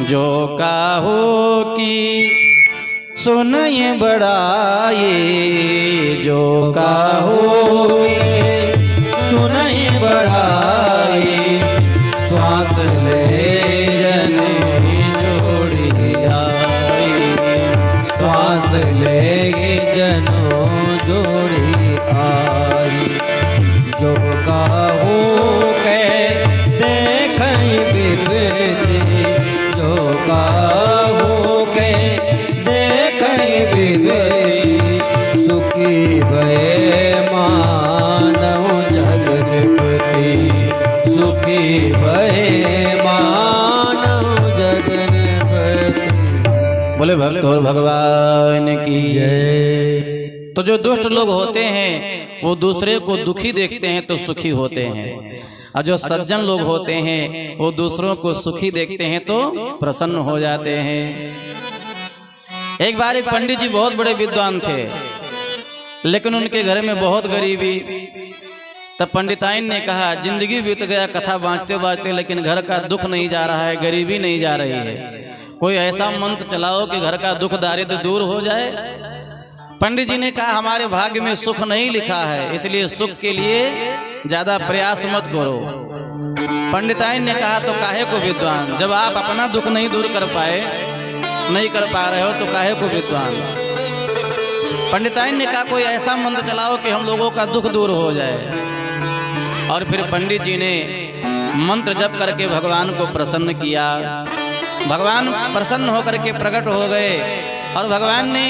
जो काहो की सुनिए बड़ाई, जो काहो की सुनिए बड़ाई, श्वास ले जन जोड़ी आई, श्वास ले जनो जोड़ी आई। जो काहो के देखई विपत्ति, जो काहो के देखई विपत्ति, सुखी बोले भक्त और भगवान की जय। तो जो दुष्ट लोग होते हैं वो दूसरे को दुखी देखते हैं तो सुखी होते हैं, और जो सज्जन लोग होते हैं वो दूसरों को सुखी देखते हैं तो प्रसन्न हो जाते हैं। एक बार एक पंडित जी बहुत बड़े विद्वान थे, लेकिन उनके घर में बहुत गरीबी। तब पंडिताइन ने कहा, जिंदगी बीत गया कथा बाँचते बाँचते, लेकिन घर का दुख नहीं जा रहा है, गरीबी नहीं जा रही है। कोई ऐसा मंत्र चलाओ कि घर का दुख दारिद्र दूर हो जाए। पंडित जी ने कहा, हमारे भाग्य में सुख नहीं लिखा है, इसलिए सुख के लिए ज्यादा प्रयास मत करो। पंडिताइन ने कहा, तो काहे को विद्वान, जब आप अपना दुख नहीं दूर कर पाए, नहीं कर पा रहे हो, तो काहे को विद्वान। पंडिताइन ने कहा, कोई ऐसा मंत्र चलाओ कि हम लोगों का दुख दूर हो जाए। और फिर पंडित जी ने मंत्र जप करके भगवान को प्रसन्न किया। भगवान प्रसन्न होकर के प्रकट हो गए और भगवान ने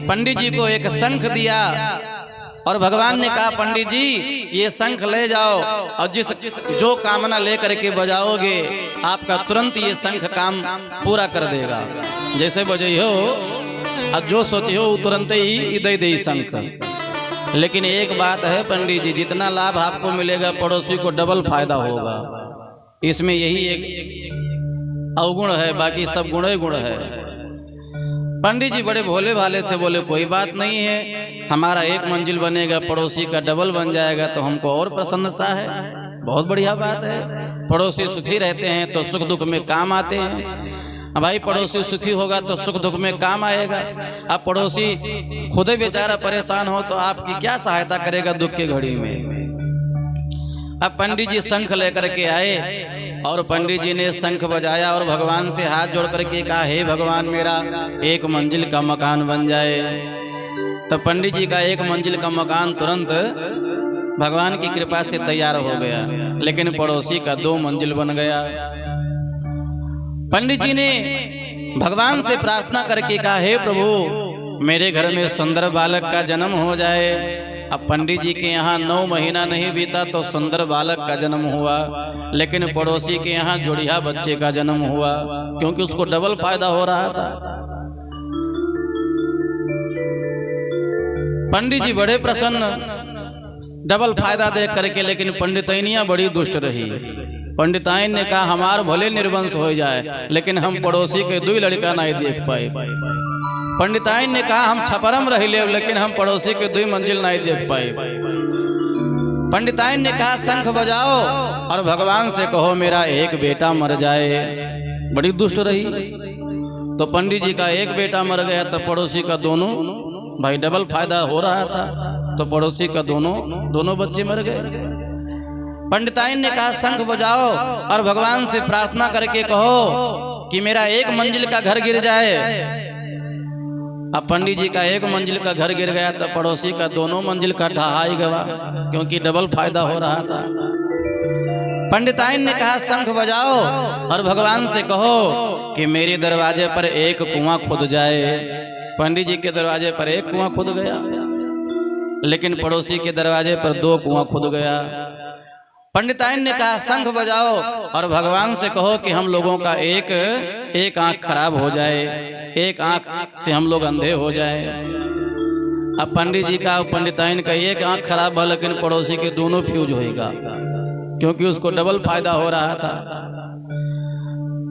पंडित जी को एक शंख दिया और भगवान ने कहा, पंडित जी ये शंख ले जाओ और जो कामना लेकर के बजाओगे आपका तुरंत ये शंख काम पूरा कर देगा। जैसे बजाइयो और जो सोचियो तुरंत ही दे दे शंख। लेकिन एक बात है पंडित जी, जितना लाभ आपको मिलेगा पड़ोसी को डबल फायदा होगा। इसमें यही एक अवगुण है, बाकी सब गुण ही गुण है। पंडित जी बड़े भोले भाले थे, बोले कोई बात नहीं है, हमारा एक मंजिल बनेगा, पड़ोसी का डबल बन जाएगा तो हमको और प्रसन्नता है, बहुत बढ़िया बात है। पड़ोसी सुखी रहते हैं तो सुख दुख में काम आते हैं। भाई पड़ोसी सुखी होगा तो सुख दुख में काम आएगा। अब पड़ोसी खुद ही बेचारा परेशान हो तो आपकी क्या सहायता करेगा दुख की घड़ी में। अब पंडित जी शंख लेकर के आए और पंडित जी ने शंख बजाया और भगवान से हाथ जोड़ करके कहा, हे भगवान मेरा एक मंजिल का मकान बन जाए। तो पंडित जी का एक मंजिल का मकान तुरंत भगवान की कृपा से तैयार हो गया, लेकिन पड़ोसी का 2 मंजिल बन गया। पंडित जी ने भगवान से प्रार्थना करके कहा, हे प्रभु मेरे घर में सुंदर बालक का जन्म हो जाए। अब पंडित जी के यहाँ 9 महीना नहीं बीता तो सुंदर बालक का जन्म हुआ, लेकिन पड़ोसी के यहाँ जोड़िया बच्चे का जन्म हुआ, क्योंकि उसको डबल फायदा हो रहा था। पंडित जी बड़े प्रसन्न, डबल फायदा देख करके। लेकिन पंडिताइनियां बड़ी दुष्ट रही। पंडिताइन ने कहा, हमार भले निर्वंश हो जाए लेकिन हम पड़ोसी के 2 लड़का नहीं देख पाए। पंडिताइन ने कहा, हम छपरम रह ले लेकिन हम पड़ोसी के 2 मंजिल नहीं देख पाए। पंडिताइन ने कहा, शंख बजाओ और भगवान से कहो मेरा एक बेटा मर जाए। बड़ी दुष्ट रही। तो पंडित जी का एक बेटा मर गया तो पड़ोसी का दोनों, भाई डबल फायदा हो रहा था, तो पड़ोसी का दोनों बच्चे मर गए। पंडिताइन ने कहा, शंख बजाओ और भगवान से प्रार्थना करके कहो कि मेरा एक मंजिल का घर गिर जाए। अब पंडित जी का एक मंजिल का घर गिर गया तो पड़ोसी का 2 मंजिल का ढहा ही गया, क्योंकि डबल फायदा हो रहा था। पंडिताइन ने कहा, शंख बजाओ और भगवान से कहो कि मेरे दरवाजे पर एक कुआं खुद जाए। पंडित जी के दरवाजे पर एक कुआं खुद गया, लेकिन पड़ोसी के दरवाजे पर 2 कुआं खुद गया। पंडिताइन ने कहा, शंख बजाओ और भगवान से कहो कि हम लोगों का एक आंख खराब हो जाए, एक आंख से हम लोग अंधे हो जाए। अब पंडित जी का पंडिताइन का एक आंख खराब है, लेकिन पड़ोसी के दोनों फ्यूज होएगा, क्योंकि उसको डबल फायदा हो रहा था।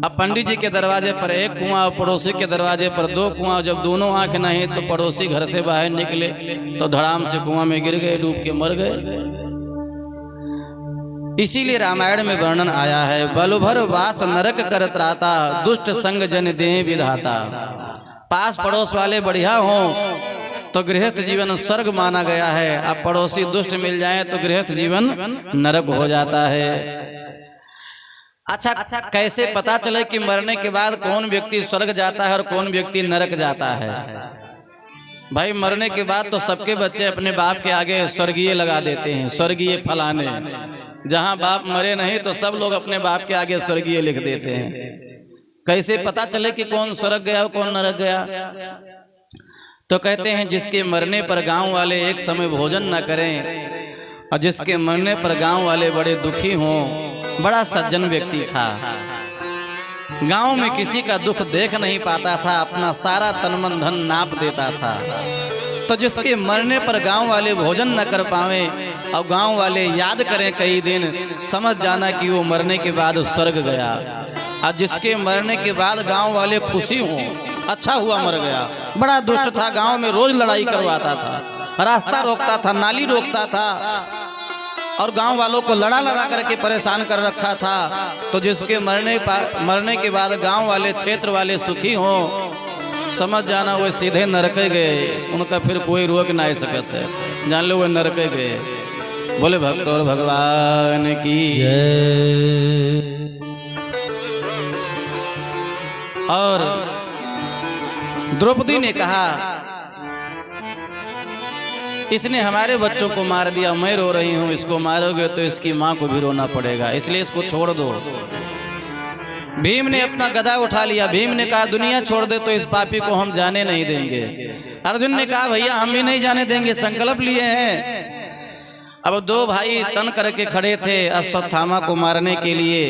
अब पंडित जी के दरवाजे पर एक कुआं और पड़ोसी के दरवाजे पर 2 कुआं। जब दोनों आंख नहीं तो पड़ोसी घर से बाहर निकले तो धड़ाम से कुआं में गिर गए, डूब के मर गए। इसीलिए रामायण में वर्णन आया है, बलुभर वास नरक कर त्राता, दुष्ट संग जन दे विधाता। पास पड़ोस वाले बढ़िया हों तो गृहस्थ जीवन स्वर्ग माना गया है, अब पड़ोसी दुष्ट मिल जाए तो गृहस्थ जीवन नरक हो जाता है। अच्छा, कैसे पता चले कि मरने के बाद कौन व्यक्ति स्वर्ग जाता है और कौन व्यक्ति नरक जाता है? भाई मरने के बाद तो सबके बच्चे अपने बाप के आगे स्वर्गीय लगा देते हैं, स्वर्गीय फलाने। जहां बाप मरे नहीं तो सब लोग अपने बाप के आगे स्वर्गीय लिख देते हैं। कैसे पता चले कि कौन स्वर्ग गया और कौन नरक गया? तो कहते हैं जिसके मरने पर गांव वाले एक समय भोजन न करें और जिसके मरने पर गांव वाले बड़े दुखी हों, बड़ा सज्जन व्यक्ति था। गांव में किसी का दुख देख नहीं पाता था, अपना सारा तन मन धन नाप देता था। तो जिसके मरने पर गांव वाले भोजन न कर पावे और गांव वाले याद करें कई दिन, समझ जाना कि वो मरने के बाद स्वर्ग गया। और जिसके मरने के बाद गांव वाले खुशी हों, अच्छा हुआ मर गया, बड़ा दुष्ट था, गांव में रोज लड़ाई करवाता था, रास्ता रोकता था, नाली रोकता था और गांव वालों को लड़ा लड़ा करके परेशान कर रखा था। तो जिसके मरने के बाद गांव वाले क्षेत्र वाले सुखी हों, समझ जाना वो सीधे नरके गए, उनका फिर कोई रोक ना सकत है, जान लो वो नरके गए। बोले भक्त और भगवान की जय। और द्रौपदी ने कहा इसने हमारे बच्चों को मार दिया, मैं रो रही हूं, इसको मारोगे तो इसकी मां को भी रोना पड़ेगा, इसलिए इसको छोड़ दो। भीम ने अपना गदा उठा लिया, भीम ने कहा दुनिया छोड़ दे तो इस पापी को हम जाने नहीं देंगे। अर्जुन ने कहा भैया हम भी नहीं जाने देंगे, संकल्प लिए हैं। अब दो भाई तन करके खड़े थे अश्वत्थामा को मारने के लिए,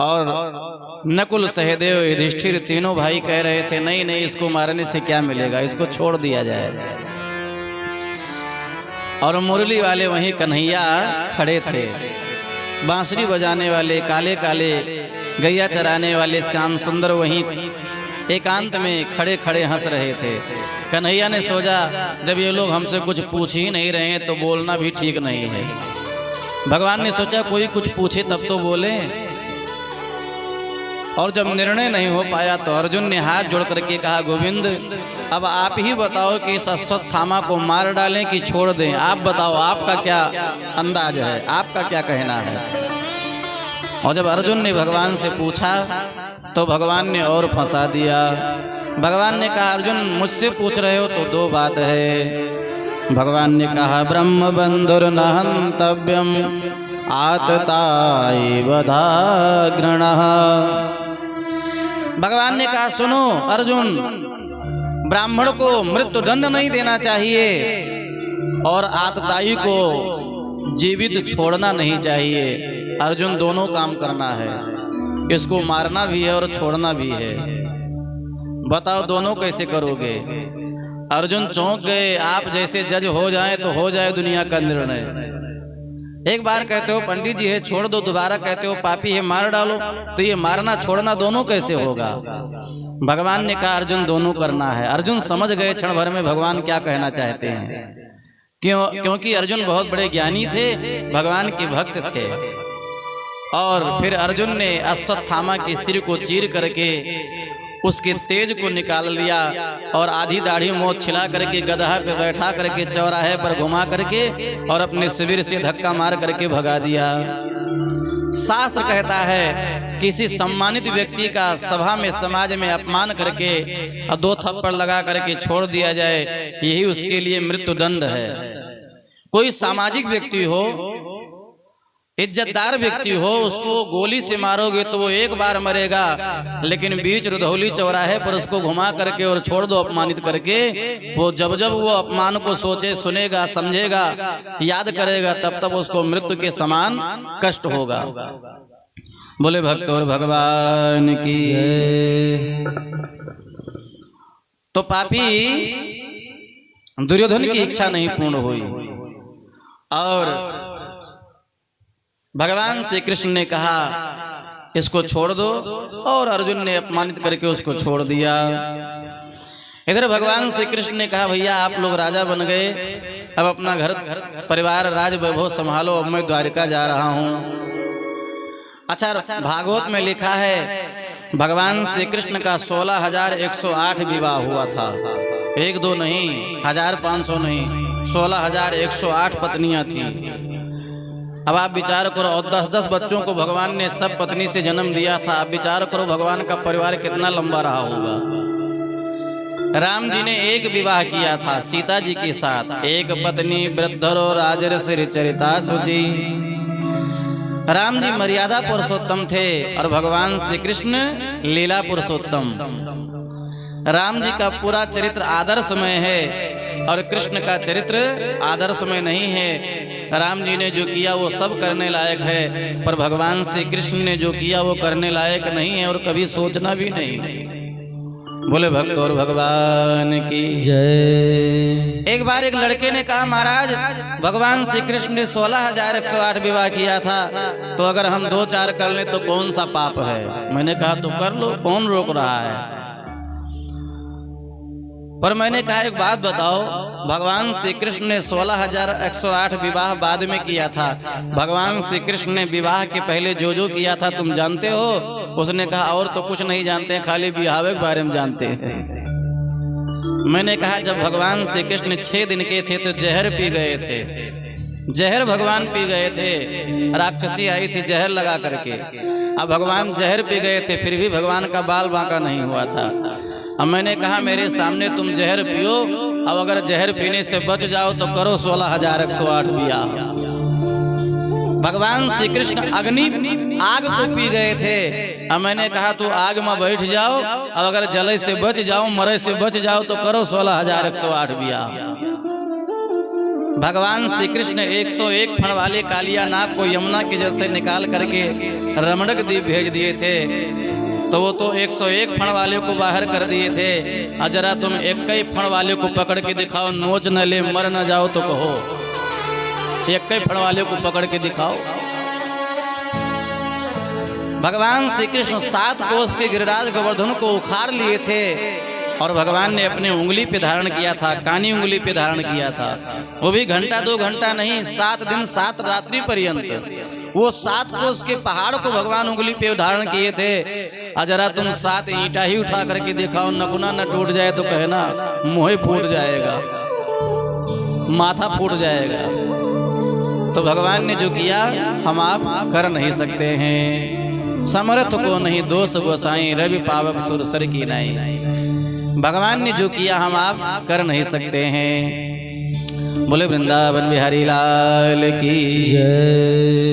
और नकुल सहदेव युधिष्ठिर तीनों भाई कह रहे थे नहीं नहीं इसको मारने से क्या मिलेगा, इसको छोड़ दिया जाए। और मुरली वाले वहीं कन्हैया खड़े थे, बांसुरी बजाने वाले, काले काले गैया चराने वाले श्याम सुंदर वहीं एकांत में खड़े खड़े हंस रहे थे। कन्हैया ने सोचा जब ये लोग हमसे कुछ पूछ ही नहीं रहे हैं तो बोलना भी ठीक नहीं है। भगवान ने सोचा कोई कुछ पूछे तब तो बोले। और जब निर्णय नहीं हो पाया तो अर्जुन ने हाथ जोड़ करके कहा गोविंद अब आप ही बताओ कि इस अश्वत्थामा को मार डालें कि छोड़ दें, आप बताओ, आपका क्या अंदाज है, आपका क्या कहना है। और जब अर्जुन ने भगवान से पूछा तो भगवान ने और फंसा दिया। भगवान ने कहा अर्जुन मुझसे पूछ रहे हो तो दो बात है। भगवान ने कहा ब्रह्म बंधुर न हन्तव्यम आतताई वधाग्रणः। भगवान ने कहा सुनो अर्जुन, ब्राह्मण को मृत्यु दंड नहीं देना चाहिए और आतताई को जीवित छोड़ना नहीं चाहिए। अर्जुन दोनों काम करना है, इसको मारना भी है और छोड़ना भी है। बताओ दोनों कैसे करोगे। अर्जुन चौंक गए, आप जैसे जज हो जाए तो हो जाए दुनिया का निर्णय। एक बार कहते हो पंडित जी है छोड़ दो, दोबारा कहते हो पापी है मार डालो, तो ये मारना छोड़ना दोनों कैसे होगा। भगवान ने कहा अर्जुन दोनों करना है। अर्जुन समझ गए क्षण भर में भगवान क्या कहना चाहते हैं, क्योंकि अर्जुन बहुत बड़े ज्ञानी थे, भगवान के भक्त थे। और फिर अर्जुन ने अश्वत्थामा के सिर को चीर करके उसके तेज को निकाल लिया और आधी दाढ़ी मोछ छिला करके गदहा पे बैठा करके चौराहे पर घुमा करके और अपने शिविर से धक्का मार करके भगा दिया। शास्त्र कहता है किसी सम्मानित व्यक्ति का सभा में समाज में अपमान करके और दो थप्पड़ लगा करके छोड़ दिया जाए, यही उसके लिए मृत्यु दंड है। कोई सामाजिक व्यक्ति हो, इज्जतदार व्यक्ति हो, उसको गोली से मारोगे तो वो एक बार मरेगा, लेकिन बीच रुधौली चौराहे पर उसको घुमा करके और छोड़ दो अपमानित करके, वो जब जब वो अपमान को सोचे, सुनेगा, समझेगा, याद करेगा, तब तब उसको मृत्यु के समान कष्ट होगा। बोले भक्त और भगवान की जय। तो पापी दुर्योधन की इच्छा नहीं पूर्ण हुई और भगवान श्री कृष्ण ने कहा इसको छोड़ दो, और अर्जुन ने अपमानित करके उसको छोड़ दिया। इधर भगवान श्री कृष्ण ने कहा भैया आप लोग राजा बन गए, अब अपना घर परिवार राज वैभव संभालो, अब मैं द्वारिका जा रहा हूँ। अच्छा, भागवत में लिखा है भगवान श्री कृष्ण का 16,108 विवाह हुआ था, एक दो नहीं, 1,500 नहीं, 16,108 पत्नियां थीं। अब आप विचार करो, और 10-10 बच्चों को भगवान ने सब पत्नी से जन्म दिया था। आप विचार करो भगवान का परिवार कितना लंबा रहा होगा। राम जी ने एक विवाह किया था सीता जी के साथ, एक पत्नी वृद्धरो राजर्षि चरिता सुचि। राम जी मर्यादा पुरुषोत्तम थे और भगवान श्री कृष्ण लीला पुरुषोत्तम। राम जी का पूरा चरित्र आदर्शमय है और कृष्ण का चरित्र आदर्शमय नहीं है। राम जी ने जो किया वो सब करने लायक है, पर भगवान श्री कृष्ण ने जो किया वो करने लायक नहीं है और कभी सोचना भी नहीं। बोले भक्त और भगवान की जय। एक बार एक लड़के ने कहा, महाराज भगवान श्री कृष्ण ने 16,108 विवाह किया था, तो अगर हम 2-4 कर लें तो कौन सा पाप है? मैंने कहा तो कर लो, कौन रोक रहा है? पर मैंने कहा एक बात बताओ, भगवान श्री कृष्ण ने 16,108 विवाह बाद में किया था, भगवान श्री कृष्ण ने विवाह के पहले जो किया था तुम जानते हो? उसने कहा और तो कुछ नहीं जानते, खाली विवाह के बारे में जानते हैं। मैंने कहा जब भगवान श्री कृष्ण 6 दिन के थे तो जहर पी गए थे, जहर भगवान पी गए थे, राक्षसी आई थी जहर लगा करके। अब भगवान जहर पी गए थे फिर भी भगवान का बाल बांका नहीं हुआ था। अब मैंने कहा मेरे सामने तुम जहर पियो, अब अगर जहर पीने से बच जाओ तो करो 16,108 विवाह। भगवान श्री कृष्ण अग्नि आग को पी गए थे। अब मैंने कहा तू आग में बैठ जाओ, अब अगर जले से बच जाओ, मरे से बच जाओ तो करो 16,108 विवाह। भगवान श्री कृष्ण 101 फण वाले कालिया नाग को यमुना के जल से निकाल करके रमणक द्वीप भेज दिए थे, तो वो तो 101 फण वाले को बाहर कर दिए थे। और जरा तुम 21 फण वाले को पकड़ के दिखाओ, नोच न ले मर न जाओ तो कहो, 21 फण वाले को पकड़ के दिखाओ। भगवान श्री कृष्ण 7 कोस के गिरिराज गोवर्धन को उखाड़ लिए थे और भगवान ने अपने उंगली पे धारण किया था, कानी उंगली पे धारण किया था। वो भी घंटा 2 घंटा नहीं, 7 दिन 7 रात्रि पर्यंत वो 7 कोस के पहाड़ को भगवान उंगली पे धारण किए थे। और जरा तुम 7 ईंटा ही उठा करके दिखाओ, नकुना न टूट जाए तो कहना मुँह फूट जाएगा, माथा फूट जाएगा। तो भगवान ने जो किया हम आप कर नहीं सकते हैं। समर्थ को नहीं दोष गोसाई, रवि पावक सुरसर की नाई। भगवान ने जो किया हम आप कर नहीं सकते हैं। बोले वृंदावन बिहारी लाल की जय।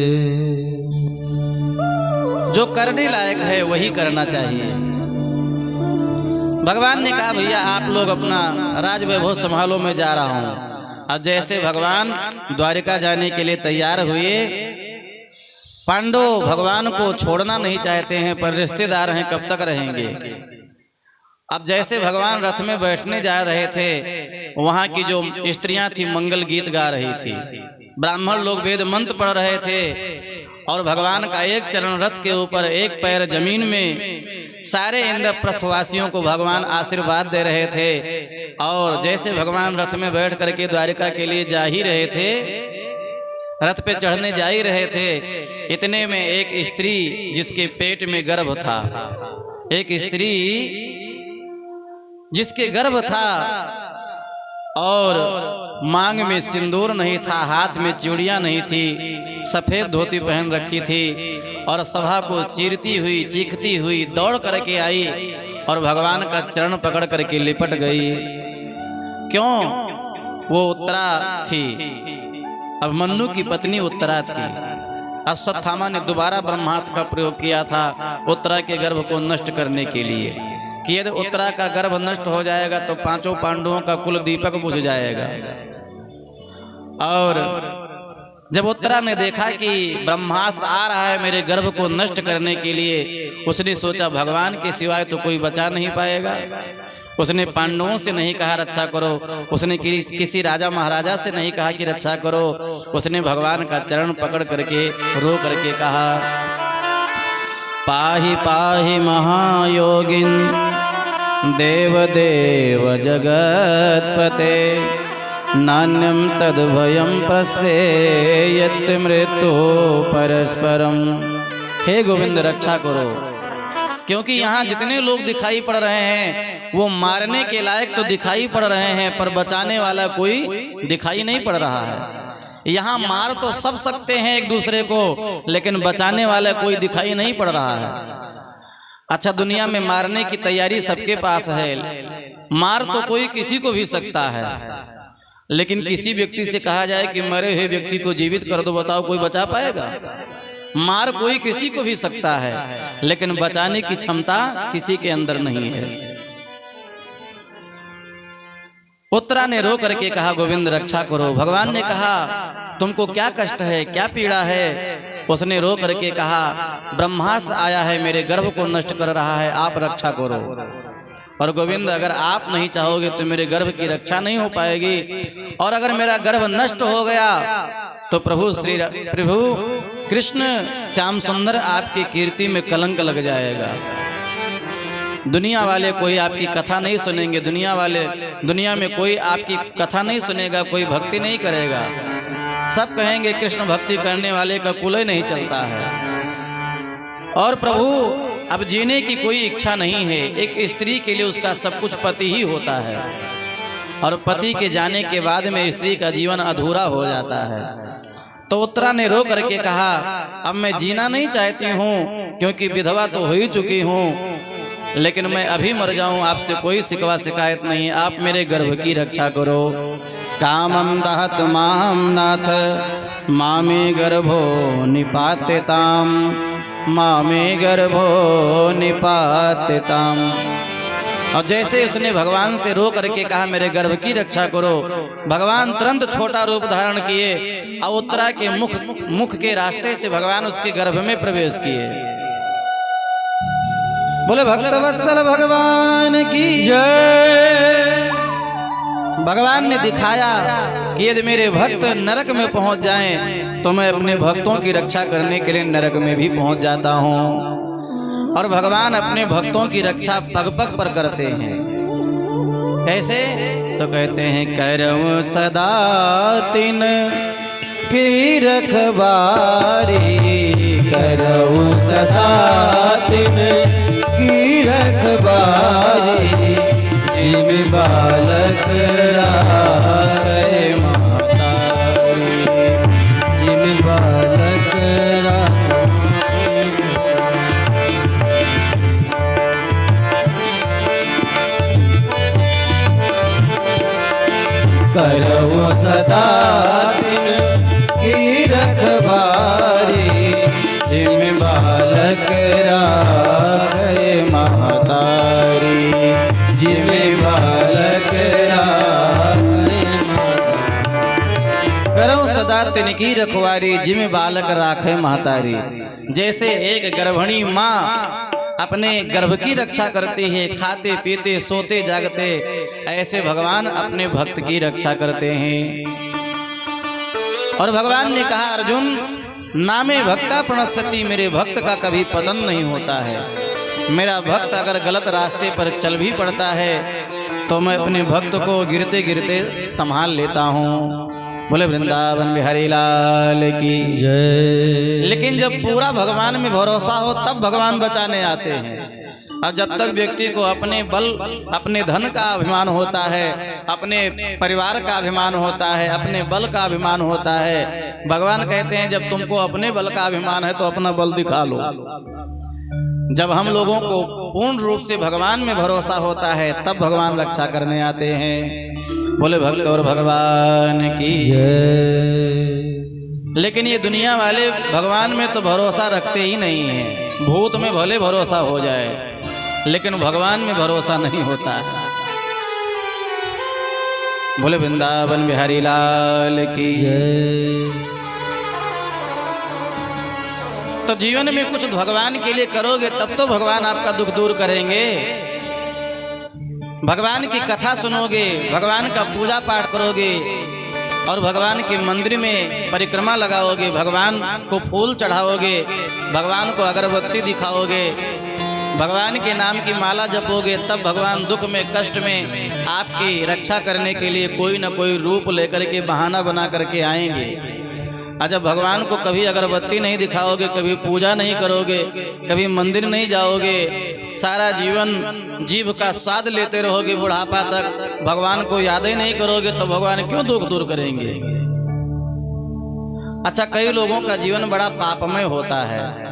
जो करने लायक है वही करना चाहिए। भगवान ने कहा भैया आप लोग अपना राज वैभव संभालो, मैं जा रहा हूँ। अब जैसे भगवान द्वारिका जाने के लिए तैयार हुए, पांडव भगवान को छोड़ना नहीं चाहते हैं पर रिश्तेदार हैं, कब तक रहेंगे। अब जैसे भगवान रथ में बैठने जा रहे थे, वहाँ की जो स्त्रियां थी मंगल गीत गा रही थी, ब्राह्मण लोग वेद मंत्र पढ़ रहे थे और भगवान का एक चरण रथ के ऊपर, एक पैर जमीन में, सारे इंद्रप्रस्थवासियों को भगवान आशीर्वाद दे रहे थे। और जैसे भगवान रथ में बैठ करके द्वारिका के लिए जा ही रहे थे, रथ पे चढ़ने जा ही रहे थे, इतने में एक स्त्री जिसके पेट में गर्भ था, एक स्त्री जिसके गर्भ था और मांग में सिंदूर नहीं था, हाथ में चूड़ियां नहीं थी, सफेद धोती पहन रखी थी और सभा को चीरती हुई चीखती हुई दौड़ करके आई और भगवान का चरण पकड़ करके लिपट गई। क्यों? वो उत्तरा थी, अभिमन्यु की पत्नी उत्तरा थी। अश्वत्थामा ने दोबारा ब्रह्मास्त्र का प्रयोग किया था उत्तरा के गर्भ को नष्ट करने के लिए कि यदि उत्तरा का गर्भ नष्ट हो जाएगा तो 5 पांडवों का कुल दीपक बुझ जाएगा। और जब उत्तरा ने देखा कि ब्रह्मास्त्र आ रहा है मेरे गर्भ को नष्ट करने के लिए, उसने सोचा भगवान के सिवाय तो कोई बचा नहीं पाएगा। उसने पांडवों से नहीं कहा रक्षा करो, उसने किसी राजा महाराजा से नहीं कहा कि रक्षा करो, उसने भगवान का चरण पकड़ करके रो करके कहा पाहि पाहि महायोगिन देव देव जगतपते नान्यम तद्भयम प्रसेयत मृत्यु परस्परम। हे गोविंद रक्षा करो, क्योंकि यहाँ जितने लोग दिखाई पड़ रहे हैं वो मारने के लायक तो दिखाई पड़ रहे हैं पर बचाने वाला कोई दिखाई नहीं पड़ रहा है। यहाँ मार तो सब सकते हैं एक दूसरे को, लेकिन बचाने वाला कोई दिखाई नहीं पड़ रहा है। अच्छा, दुनिया में मारने की तैयारी सबके पास है, मार तो कोई किसी को भी सकता है, लेकिन किसी व्यक्ति से कहा जाए कि मरे हुए व्यक्ति को जीवित कर दो, बताओ कोई बचा पाएगा? मार कोई किसी को भी सकता है, लेकिन बचाने की क्षमता किसी के अंदर नहीं है। उत्तरा ने रो करके कहा गोविंद रक्षा करो। भगवान ने कहा तुमको क्या कष्ट है, क्या पीड़ा है? उसने रो करके कहा, ब्रह्मास्त्र आया है, मेरे गर्भ को नष्ट कर रहा है, आप रक्षा करो। और गोविंद, अगर आप नहीं चाहोगे तो मेरे गर्भ की रक्षा नहीं हो पाएगी, और अगर मेरा गर्भ नष्ट हो गया तो प्रभु कृष्ण श्याम सुंदर आपकी कीर्ति में कलंक लग जाएगा। दुनिया वाले कोई आपकी कथा नहीं सुनेंगे, दुनिया में कोई आपकी कथा नहीं सुनेगा, कोई भक्ति नहीं करेगा। सब कहेंगे कृष्ण भक्ति करने वाले का कुल ही नहीं चलता है। और प्रभु अब जीने की कोई इच्छा नहीं है। एक स्त्री के लिए उसका सब कुछ पति ही होता है, और पति के जाने के बाद में स्त्री का जीवन अधूरा हो जाता है। तो उत्तरा ने रो करके कहा, अब मैं जीना नहीं चाहती हूँ, क्योंकि विधवा तो हो ही चुकी हूँ, लेकिन मैं अभी मर जाऊं, आपसे कोई शिकवा शिकायत नहीं, आप मेरे गर्भ की रक्षा करो। कामम दहत माम नाथ मामे गर्भो निपात्यताम, मामे गर्भो निपात्यताम। और जैसे उसने भगवान से रो करके कहा मेरे गर्भ की रक्षा करो, भगवान तुरंत छोटा रूप धारण किए और उत्तरा के मुख के रास्ते से भगवान उसके गर्भ में प्रवेश किए। बोले भक्तवत्सल भगवान की जय। भगवान ने दिखाया कि यदि मेरे भक्त नरक में पहुंच जाएं तो मैं अपने भक्तों की रक्षा करने के लिए नरक में भी पहुंच जाता हूं। और भगवान अपने भक्तों की रक्षा पग पग पर करते हैं। कैसे? तो कहते हैं, करऊं सदा तिन की रखवारी, करऊं सदा तिन की रखवारी, जिम बालक राखे महतारी, जिम बालक करऊं सदा तिन की रखवारी, जिम बालक राखे महतारी, जिम बालक राखे। करऊं सदा तिन की रखवारी, जिम बालक राखे महतारी। जैसे एक गर्भिणी माँ अपने गर्भ की रक्षा करती है, खाते पीते सोते जागते, ऐसे भगवान अपने भक्त की रक्षा करते हैं। और भगवान ने कहा, अर्जुन नामे भक्ता प्रणश्यति, मेरे भक्त का कभी पतन नहीं होता है। मेरा भक्त अगर गलत रास्ते पर चल भी पड़ता है तो मैं अपने भक्त को गिरते गिरते संभाल लेता हूँ। बोले वृंदावन बिहारी लाल की जय। लेकिन जब पूरा भगवान में भरोसा हो तब भगवान बचाने आते हैं। और जब तक व्यक्ति को अपने बल अपने धन का अभिमान होता है, अपने परिवार का अभिमान होता है, अपने बल का अभिमान होता है, भगवान कहते हैं जब तुमको अपने बल का अभिमान है तो अपना बल दिखा लो। जब हम लोगों को पूर्ण रूप से भगवान में भरोसा होता है तब भगवान रक्षा करने आते हैं। बोले भक्त और भगवान की जय। लेकिन ये दुनिया वाले भगवान में तो भरोसा रखते ही नहीं है। भूत में भले भरोसा हो जाए लेकिन भगवान में भरोसा नहीं होता है। बोले वृंदावन बिहारी लाल की जय। तो जीवन में कुछ भगवान के लिए करोगे तब तो भगवान आपका दुख दूर करेंगे। भगवान की कथा सुनोगे, भगवान का पूजा पाठ करोगे और भगवान के मंदिर में परिक्रमा लगाओगे, भगवान को फूल चढ़ाओगे, भगवान को अगरबत्ती दिखाओगे, भगवान के नाम की माला जपोगे, तब भगवान दुख में कष्ट में आपकी रक्षा करने के लिए कोई न कोई रूप लेकर के बहाना बना करके आएंगे। और जब भगवान को कभी अगरबत्ती नहीं दिखाओगे, कभी पूजा नहीं करोगे, कभी मंदिर नहीं जाओगे, सारा जीवन जीव का स्वाद लेते रहोगे बुढ़ापा तक, भगवान को याद ही नहीं करोगे तो भगवान क्यों दुख दूर करेंगे। अच्छा, कई लोगों का जीवन बड़ा पापमय होता है।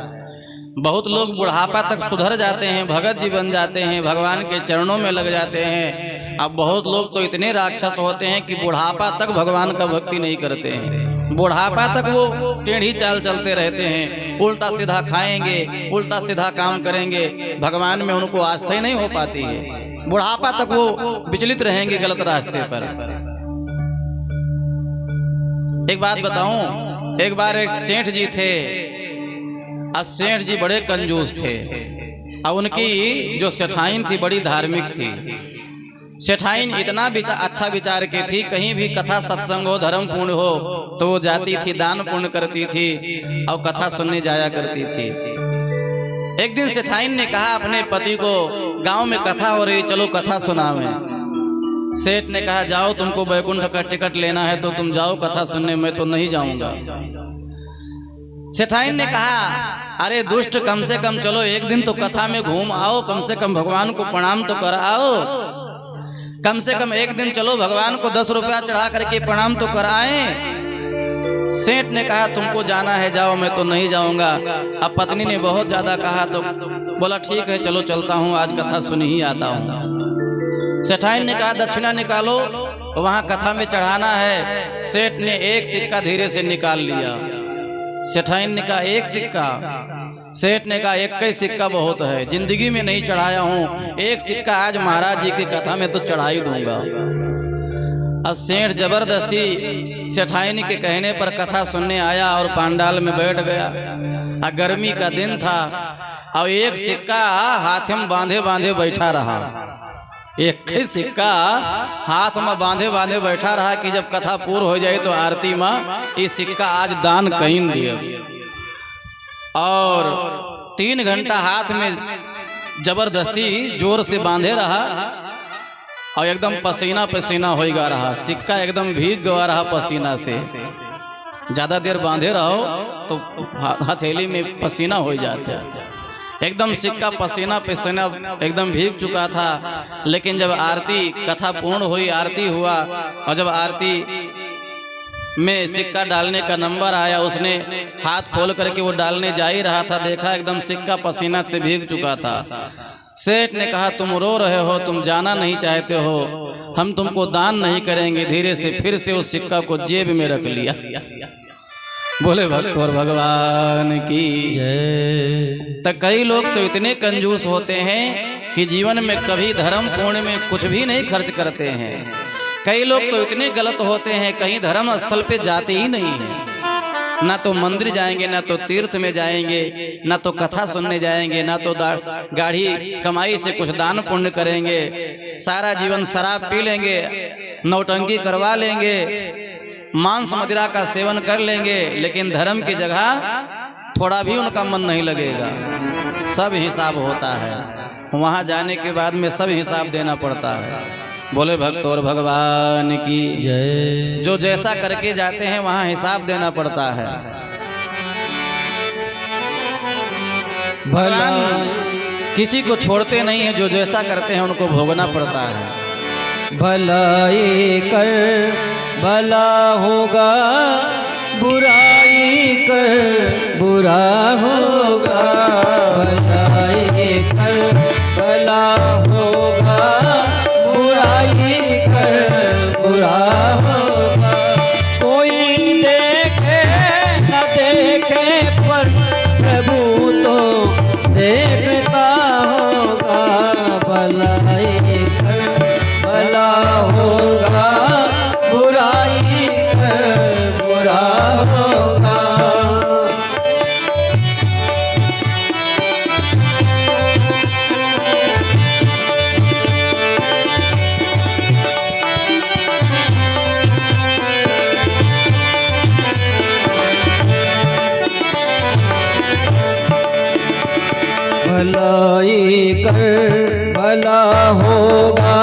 बहुत लोग बुढ़ापा तक सुधर जाते हैं, भगत जी बन जाते हैं, भगवान के चरणों में लग जाते हैं। अब बहुत लोग तो इतने राक्षस होते हैं कि बुढ़ापा तक भगवान का भक्ति नहीं करते हैं। बुढ़ापा तक वो टेढ़ी चाल चलते रहते हैं, उल्टा सीधा खाएंगे, उल्टा सीधा काम करेंगे, भगवान में उनको आस्था ही नहीं हो पाती है। बुढ़ापा तक वो विचलित रहेंगे गलत रास्ते पर। एक बात बताऊं, एक बार एक सेठ जी थे। अब सेठ जी बड़े कंजूस थे और उनकी जो सेठाइन थी बड़ी धार्मिक थी। सेठाइन इतना अच्छा विचार की थी, कहीं भी कथा सत्संग हो, धर्म पूर्ण हो तो वो जाती थी, दान पुण्य करती थी और कथा सुनने जाया करती थी। एक दिन सेठाइन ने कहा अपने पति को, गांव में कथा हो रही, चलो कथा सुनावें। सेठ ने कहा जाओ, तुमको बैकुंठ का टिकट लेना है तो तुम जाओ कथा सुनने, मैं तो नहीं जाऊंगा। सेठाइन ने कहा अरे दुष्ट, कम से कम चलो एक दिन तो कथा में घूम आओ, कम से कम भगवान को प्रणाम तो कर आओ, कम से कम एक दिन चलो भगवान को 10 रुपया चढ़ा करके प्रणाम तो कराएं। सेठ ने कहा तुमको जाना है जाओ, मैं तो नहीं जाऊंगा। अब पत्नी ने बहुत ज्यादा कहा तो बोला ठीक है चलो चलता हूँ, आज कथा सुन ही आता हूँ। सेठाइन ने कहा दक्षिणा निकालो, तो वहां कथा में चढ़ाना है। सेठ ने एक सिक्का धीरे से निकाल लिया। सेठाइन ने कहा एक सिक्का? सेठ ने कहा एक ही सिक्का बहुत है, जिंदगी में नहीं चढ़ाया हूँ, एक सिक्का आज महाराज जी की कथा में तो चढ़ा ही दूंगा। अब सेठ जबरदस्ती सेठाइन के कहने पर कथा सुनने आया और पांडाल में बैठ गया। गर्मी का दिन था और एक सिक्का हाथ में बांधे बांधे बैठा रहा। एक ही सिक्का हाथ में बांधे बांधे बैठा रहा कि जब कथा पूर्ण हो जाए तो आरती में ये सिक्का आज दान कहीं दिया। और 3 घंटा हाथ में जबरदस्ती जोर से बांधे रहा और एकदम पसीना पसीना होगा रहा। सिक्का एकदम भीग गया रहा पसीना से। ज्यादा देर बांधे रहो तो हथेली में पसीना हो जाता है। एकदम सिक्का पसीना पसीना एकदम भीग चुका था। लेकिन जब आरती कथा पूर्ण हुई, आरती हुआ और जब आरती में सिक्का डालने का नंबर आया, उसने हाथ खोल करके वो डालने जा ही रहा था, देखा एकदम सिक्का पसीना से भीग चुका था। सेठ ने कहा तुम रो रहे हो, तुम जाना नहीं चाहते हो, हम तुमको दान नहीं करेंगे। धीरे से फिर से उस सिक्का को जेब में रख लिया। बोले भक्त और भगवान की जय। तो कई लोग तो इतने कंजूस होते हैं कि जीवन में कभी धर्म पुण्य में कुछ भी नहीं खर्च करते हैं। कई लोग तो इतने गलत होते हैं, कहीं धर्म स्थल पे जाते ही नहीं हैं। ना तो मंदिर जाएंगे, ना तो तीर्थ में जाएंगे, ना तो कथा सुनने जाएंगे, ना तो गाढ़ी कमाई से कुछ दान पुण्य करेंगे। सारा जीवन शराब पी लेंगे, नौटंकी करवा लेंगे, मांस मदिरा का सेवन कर लेंगे, लेकिन धर्म की जगह थोड़ा भी उनका मन नहीं लगेगा। सब हिसाब होता है, वहां जाने के बाद में सब हिसाब देना पड़ता है। बोले भक्त और भगवान की जय। जो जैसा करके जाते हैं वहां हिसाब देना पड़ता है। भगवान किसी को छोड़ते नहीं है, जो जैसा करते हैं उनको भोगना पड़ता है। भलाई कर भला होगा, बुराई कर बुरा होगा। भलाई कर भला होगा, बुराई कर बुरा होगा। कोई देखे न देखे पर प्रभु तो देखता होगा। भलाई कर भला होगा, बुराई कर बुरा होगा। भलाई कर भला होगा,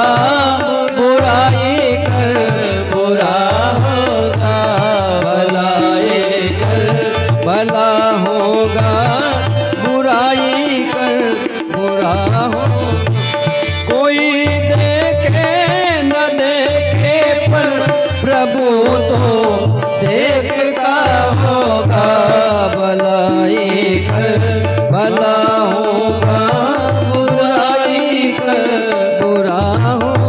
बुराई कर बुरा होगा। भलाई कर भला होगा, बुराई कर बुरा होगा। कोई देखे न देखे पर प्रभु तो देखता होगा। भलाई कर भला होगा, बुराई कर बुरा होगा।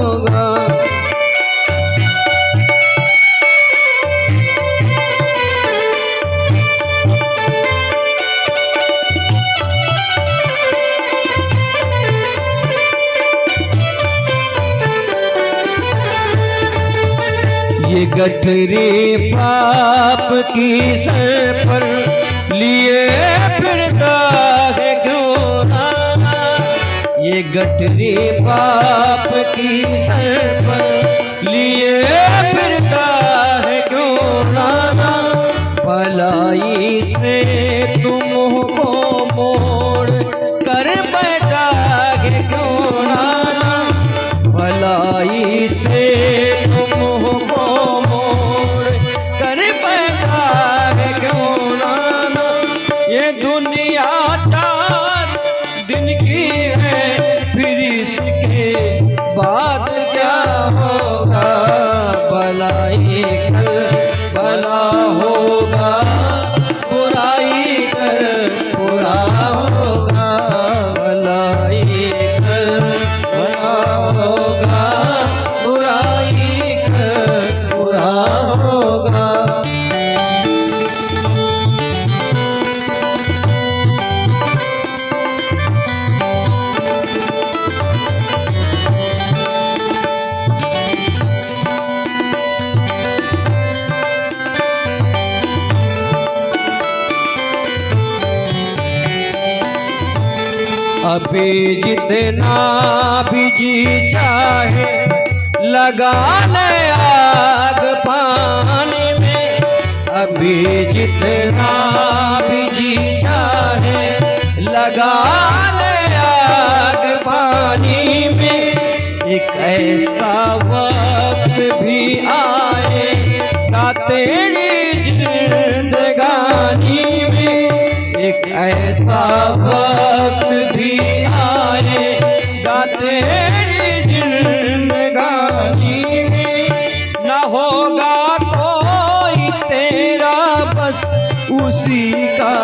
ये गठरी पाप की सर पर लिए फिरता है क्यों नाना, ये गठरी पाप की सर पर लिए फिरता है क्यों नाना, भलाई से तुमको मोड़ कर बैठा है क्यों नाना, भलाई से तुमको मोड़ कर बैठा है क्यों नाना, ये दुनिया 4 दिन की है फिर इसके बाद क्या होगा, भलाई कर भला होगा, बुराई कर बुरा होगा, भलाई कर भला होगा, बुराई कर बुरा होगा। अभी जितना भी जी चाहे लगा ले आग पानी में, अभी जितना भी जी चाहे लगा ले आग पानी में, एक ऐसा वक्त भी आएगा तेरी जिंदगानी में, एक ऐसा वक्त भी आएगा तेरी जिंदगानी में, न होगा कोई तेरा बस उसी का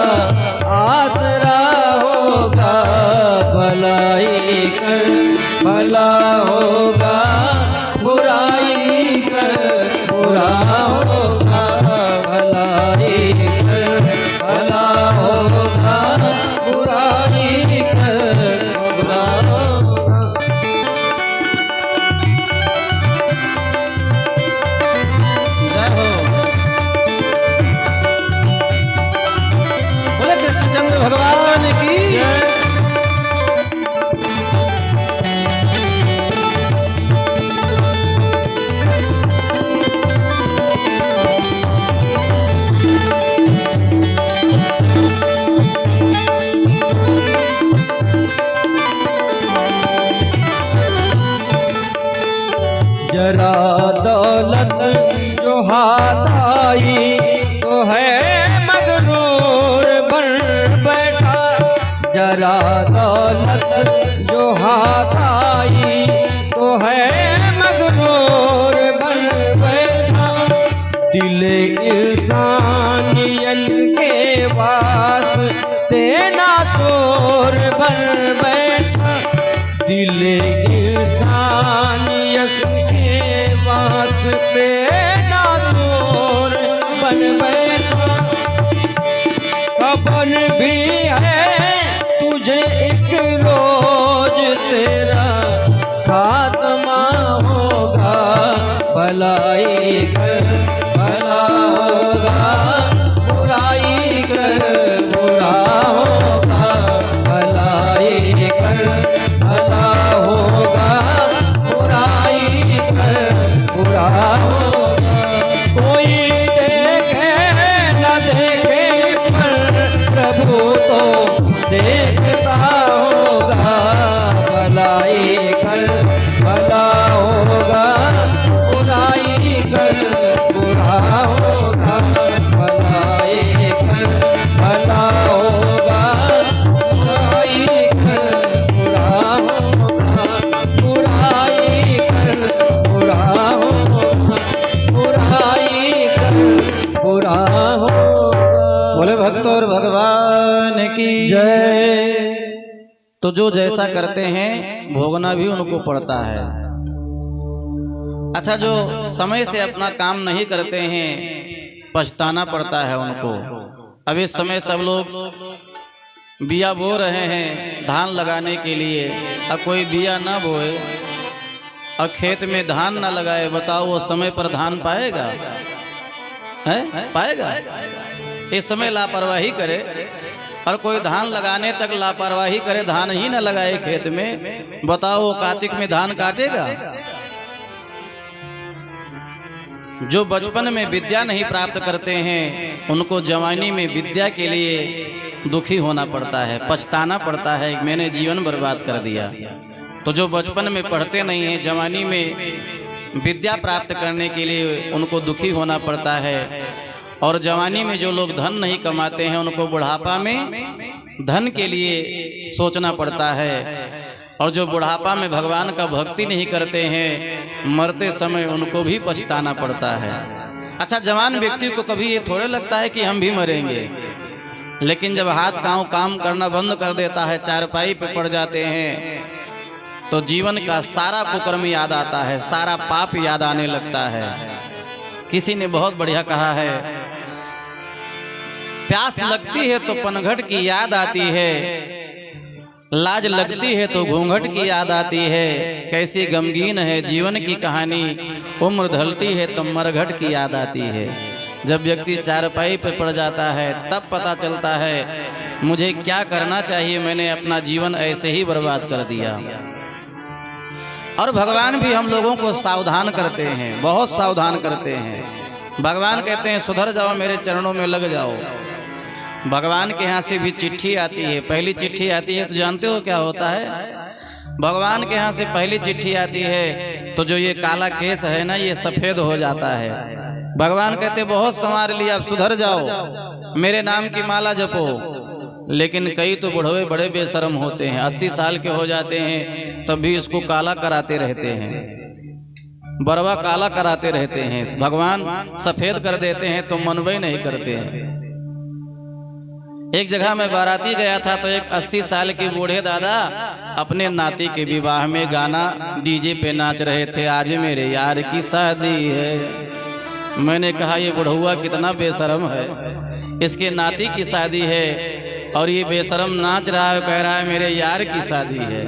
आसरा होगा, भलाई कर भला होगा, बुराई कर बुरा होगा, भलाई कर भला होगा, बुराई कर बुरा होगा। जय हो। बोले कृष्णचंद्र भगवान की जय। जरा दौलत जो हाथ आई तो है मगरूर बन बैठा, जरा दौलत जो हाथ आई तो है मगरूर बन बैठा, दिल इंसानियत के वास्ते नासूर बन बैठा, दिल इंसानियत वास्ते नासूर बन बैठा, कब्र भी है तुझे एक रोज तेरा खात्मा होगा, भलाई कर भला होगा, बुराई कर बुरा होगा, भलाई कर भला होगा, बुराई कर बुरा होगा। कोई देखे न देखे पर प्रभु तो देखता होगा, भलाई कर भला होगा, बुराई कर बुरा होगा, भलाई कर भला होगा, बुराई कर बुरा होगा, बुराई कर बुरा होगा, बुराई कर बुरा होगा। बोले भक्त और भगवान की जय। तो जो जैसा करते हैं भोगना भी उनको पड़ता है। अच्छा, जो समय से अपना काम नहीं करते हैं पछताना पड़ता है उनको। अब इस समय सब लोग बिया बो रहे हैं धान लगाने के लिए, अब कोई बिया ना बोए और खेत में धान ना लगाए, बताओ वो समय पर धान पाएगा? है पाएगा? इस समय लापरवाही करे और कोई धान लगाने तक लापरवाही करे, धान ही ना लगाए खेत में, बताओ वो कार्तिक में धान काटेगा? जो बचपन में विद्या नहीं प्राप्त करते हैं उनको जवानी में विद्या के लिए दुखी होना पड़ता है, पछताना पड़ता है, मैंने जीवन बर्बाद कर दिया। तो जो बचपन में पढ़ते नहीं हैं, जवानी में विद्या प्राप्त करने के लिए उनको दुखी होना पड़ता है। और जवानी में जो लोग धन नहीं कमाते हैं उनको बुढ़ापा में धन के लिए सोचना पड़ता है। और जो बुढ़ापा में भगवान का भक्ति नहीं करते हैं, मरते समय उनको भी पछताना पड़ता है। अच्छा, जवान व्यक्ति को कभी ये थोड़े लगता है कि हम भी मरेंगे, लेकिन जब हाथ पांव काम करना बंद कर देता है, चारपाई पे पड़ जाते हैं, तो जीवन का सारा कुकर्म याद आता है, सारा पाप याद आने लगता है। किसी ने बहुत बढ़िया कहा है, प्यास लगती है तो पनघट की याद आती है, लाज लगती है तो घूंघट की याद आती है, कैसी गमगीन है जीवन की कहानी, उम्र ढलती है तो मरघट की याद आती है। जब व्यक्ति चारपाई पे पड़ जाता है तब पता चलता है मुझे क्या करना चाहिए, मैंने अपना जीवन ऐसे ही बर्बाद कर दिया। और भगवान भी हम लोगों को सावधान करते हैं, बहुत सावधान करते हैं। भगवान कहते हैं सुधर जाओ, मेरे चरणों में लग जाओ। भगवान के यहाँ से भी चिट्ठी आती है, पहली चिट्ठी आती है तो जानते हो क्या होता है? भगवान के यहाँ से पहली चिट्ठी आती है तो जो ये काला केस है ना, ये सफेद हो जाता है। भगवान कहते बहुत संवार लिया, अब सुधर जाओ, मेरे नाम की माला जपो। लेकिन कई तो बुढ़वे बड़े बेशर्म होते हैं, 80 साल के हो जाते हैं तब भी इसको काला कराते रहते हैं, बरवा काला कराते रहते हैं। भगवान सफेद कर देते हैं तो मनवे नहीं करते हैं। एक जगह मैं बाराती गया था तो एक 80 साल के बूढ़े दादा अपने नाती के विवाह में गाना डीजे पे नाच रहे थे, आज मेरे यार की शादी है। मैंने कहा ये बुढ़वा कितना बेशर्म है, इसके नाती की शादी है और ये बेशर्म नाच रहा है, कह रहा है मेरे यार की शादी है।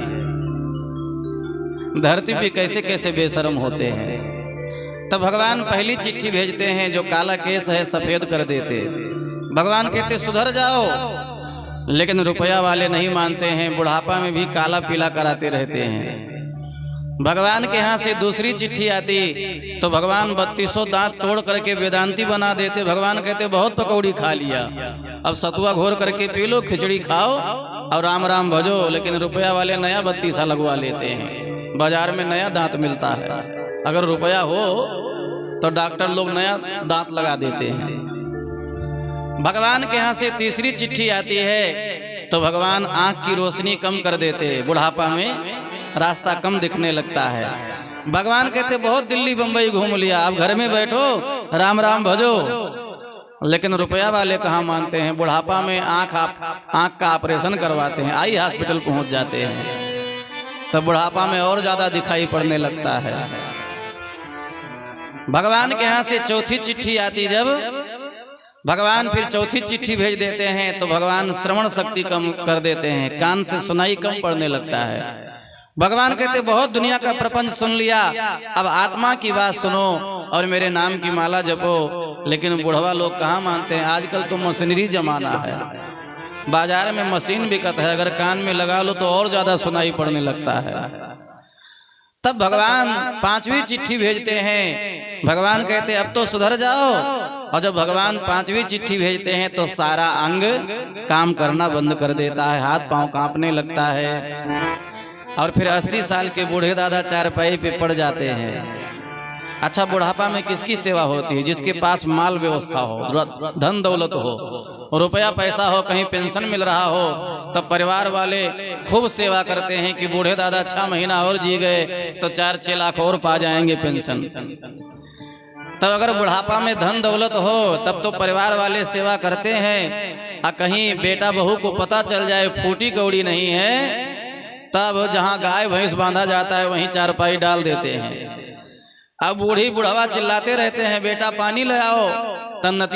धरती पे कैसे कैसे बेशर्म होते हैं। तब भगवान पहली चिट्ठी भेजते हैं, जो काला केस है सफेद कर देते। भगवान कहते सुधर जाओ, लेकिन रुपया वाले नहीं मानते हैं, बुढ़ापा में भी काला पीला कराते रहते हैं। भगवान के यहाँ से दूसरी चिट्ठी आती तो भगवान 3200 दांत तोड़ करके वेदांती बना देते। भगवान कहते बहुत पकौड़ी खा लिया, अब सतुआ घोर करके पी लो, खिचड़ी खाओ और राम राम भजो। लेकिन रुपया वाले नया 32 लगवा लेते हैं, बाजार में नया दांत मिलता है। अगर रुपया हो तो डॉक्टर लोग नया दांत लगा देते हैं। भगवान के यहाँ से तीसरी चिट्ठी आती है तो भगवान आंख की रोशनी कम कर देते, बुढ़ापा में रास्ता कम दिखने लगता है। भगवान कहते बहुत दिल्ली बंबई घूम लिया, अब घर में बैठो राम राम भजो। लेकिन रुपया वाले कहाँ मानते हैं, बुढ़ापा में आंख का ऑपरेशन करवाते हैं, आई हॉस्पिटल पहुंच जाते हैं, तब बुढ़ापा में और ज्यादा दिखाई पड़ने लगता है। भगवान के यहाँ से चौथी चिट्ठी आती, जब भगवान फिर चौथी चिट्ठी भेज देते हैं तो भगवान श्रवण शक्ति कम कर देते हैं, कान से सुनाई कम पड़ने लगता है। भगवान कहते बहुत दुनिया का प्रपंच सुन लिया, अब आत्मा की बात सुनो और मेरे नाम की माला जपो। लेकिन बुढ़वा लोग कहाँ मानते हैं, आजकल तो मशीनरी जमाना है, बाजार में मशीन बिकत है, अगर कान में लगा लो तो और ज्यादा सुनाई पड़ने लगता है। तब भगवान पांचवी चिट्ठी भेजते हैं। भगवान कहते अब तो सुधर जाओ, और जब भगवान पांचवी चिट्ठी भेजते हैं तो सारा अंग काम करना बंद कर देता है, हाथ पांव कांपने लगता है। और फिर 80 साल के बूढ़े दादा चारपाई पे पड़ जाते हैं। अच्छा, बुढ़ापा में किसकी सेवा होती है? जिसके पास माल व्यवस्था हो, धन दौलत हो, रुपया पैसा हो, कहीं पेंशन मिल रहा हो, तब परिवार वाले खूब सेवा करते हैं कि बूढ़े दादा 6 महीना और जी गए तो 4-6 लाख और पा जाएंगे पेंशन। तब अगर बुढ़ापा में धन दौलत हो तब तो परिवार वाले सेवा करते हैं। और कहीं बेटा बहू को पता चल जाए फूटी कौड़ी नहीं है, तब जहाँ गाय भैंस बांधा जाता है वहीं चारपाई डाल देते हैं। अब बूढ़ी बुढ़वा चिल्लाते रहते हैं बेटा पानी ले आओ, तब नतिया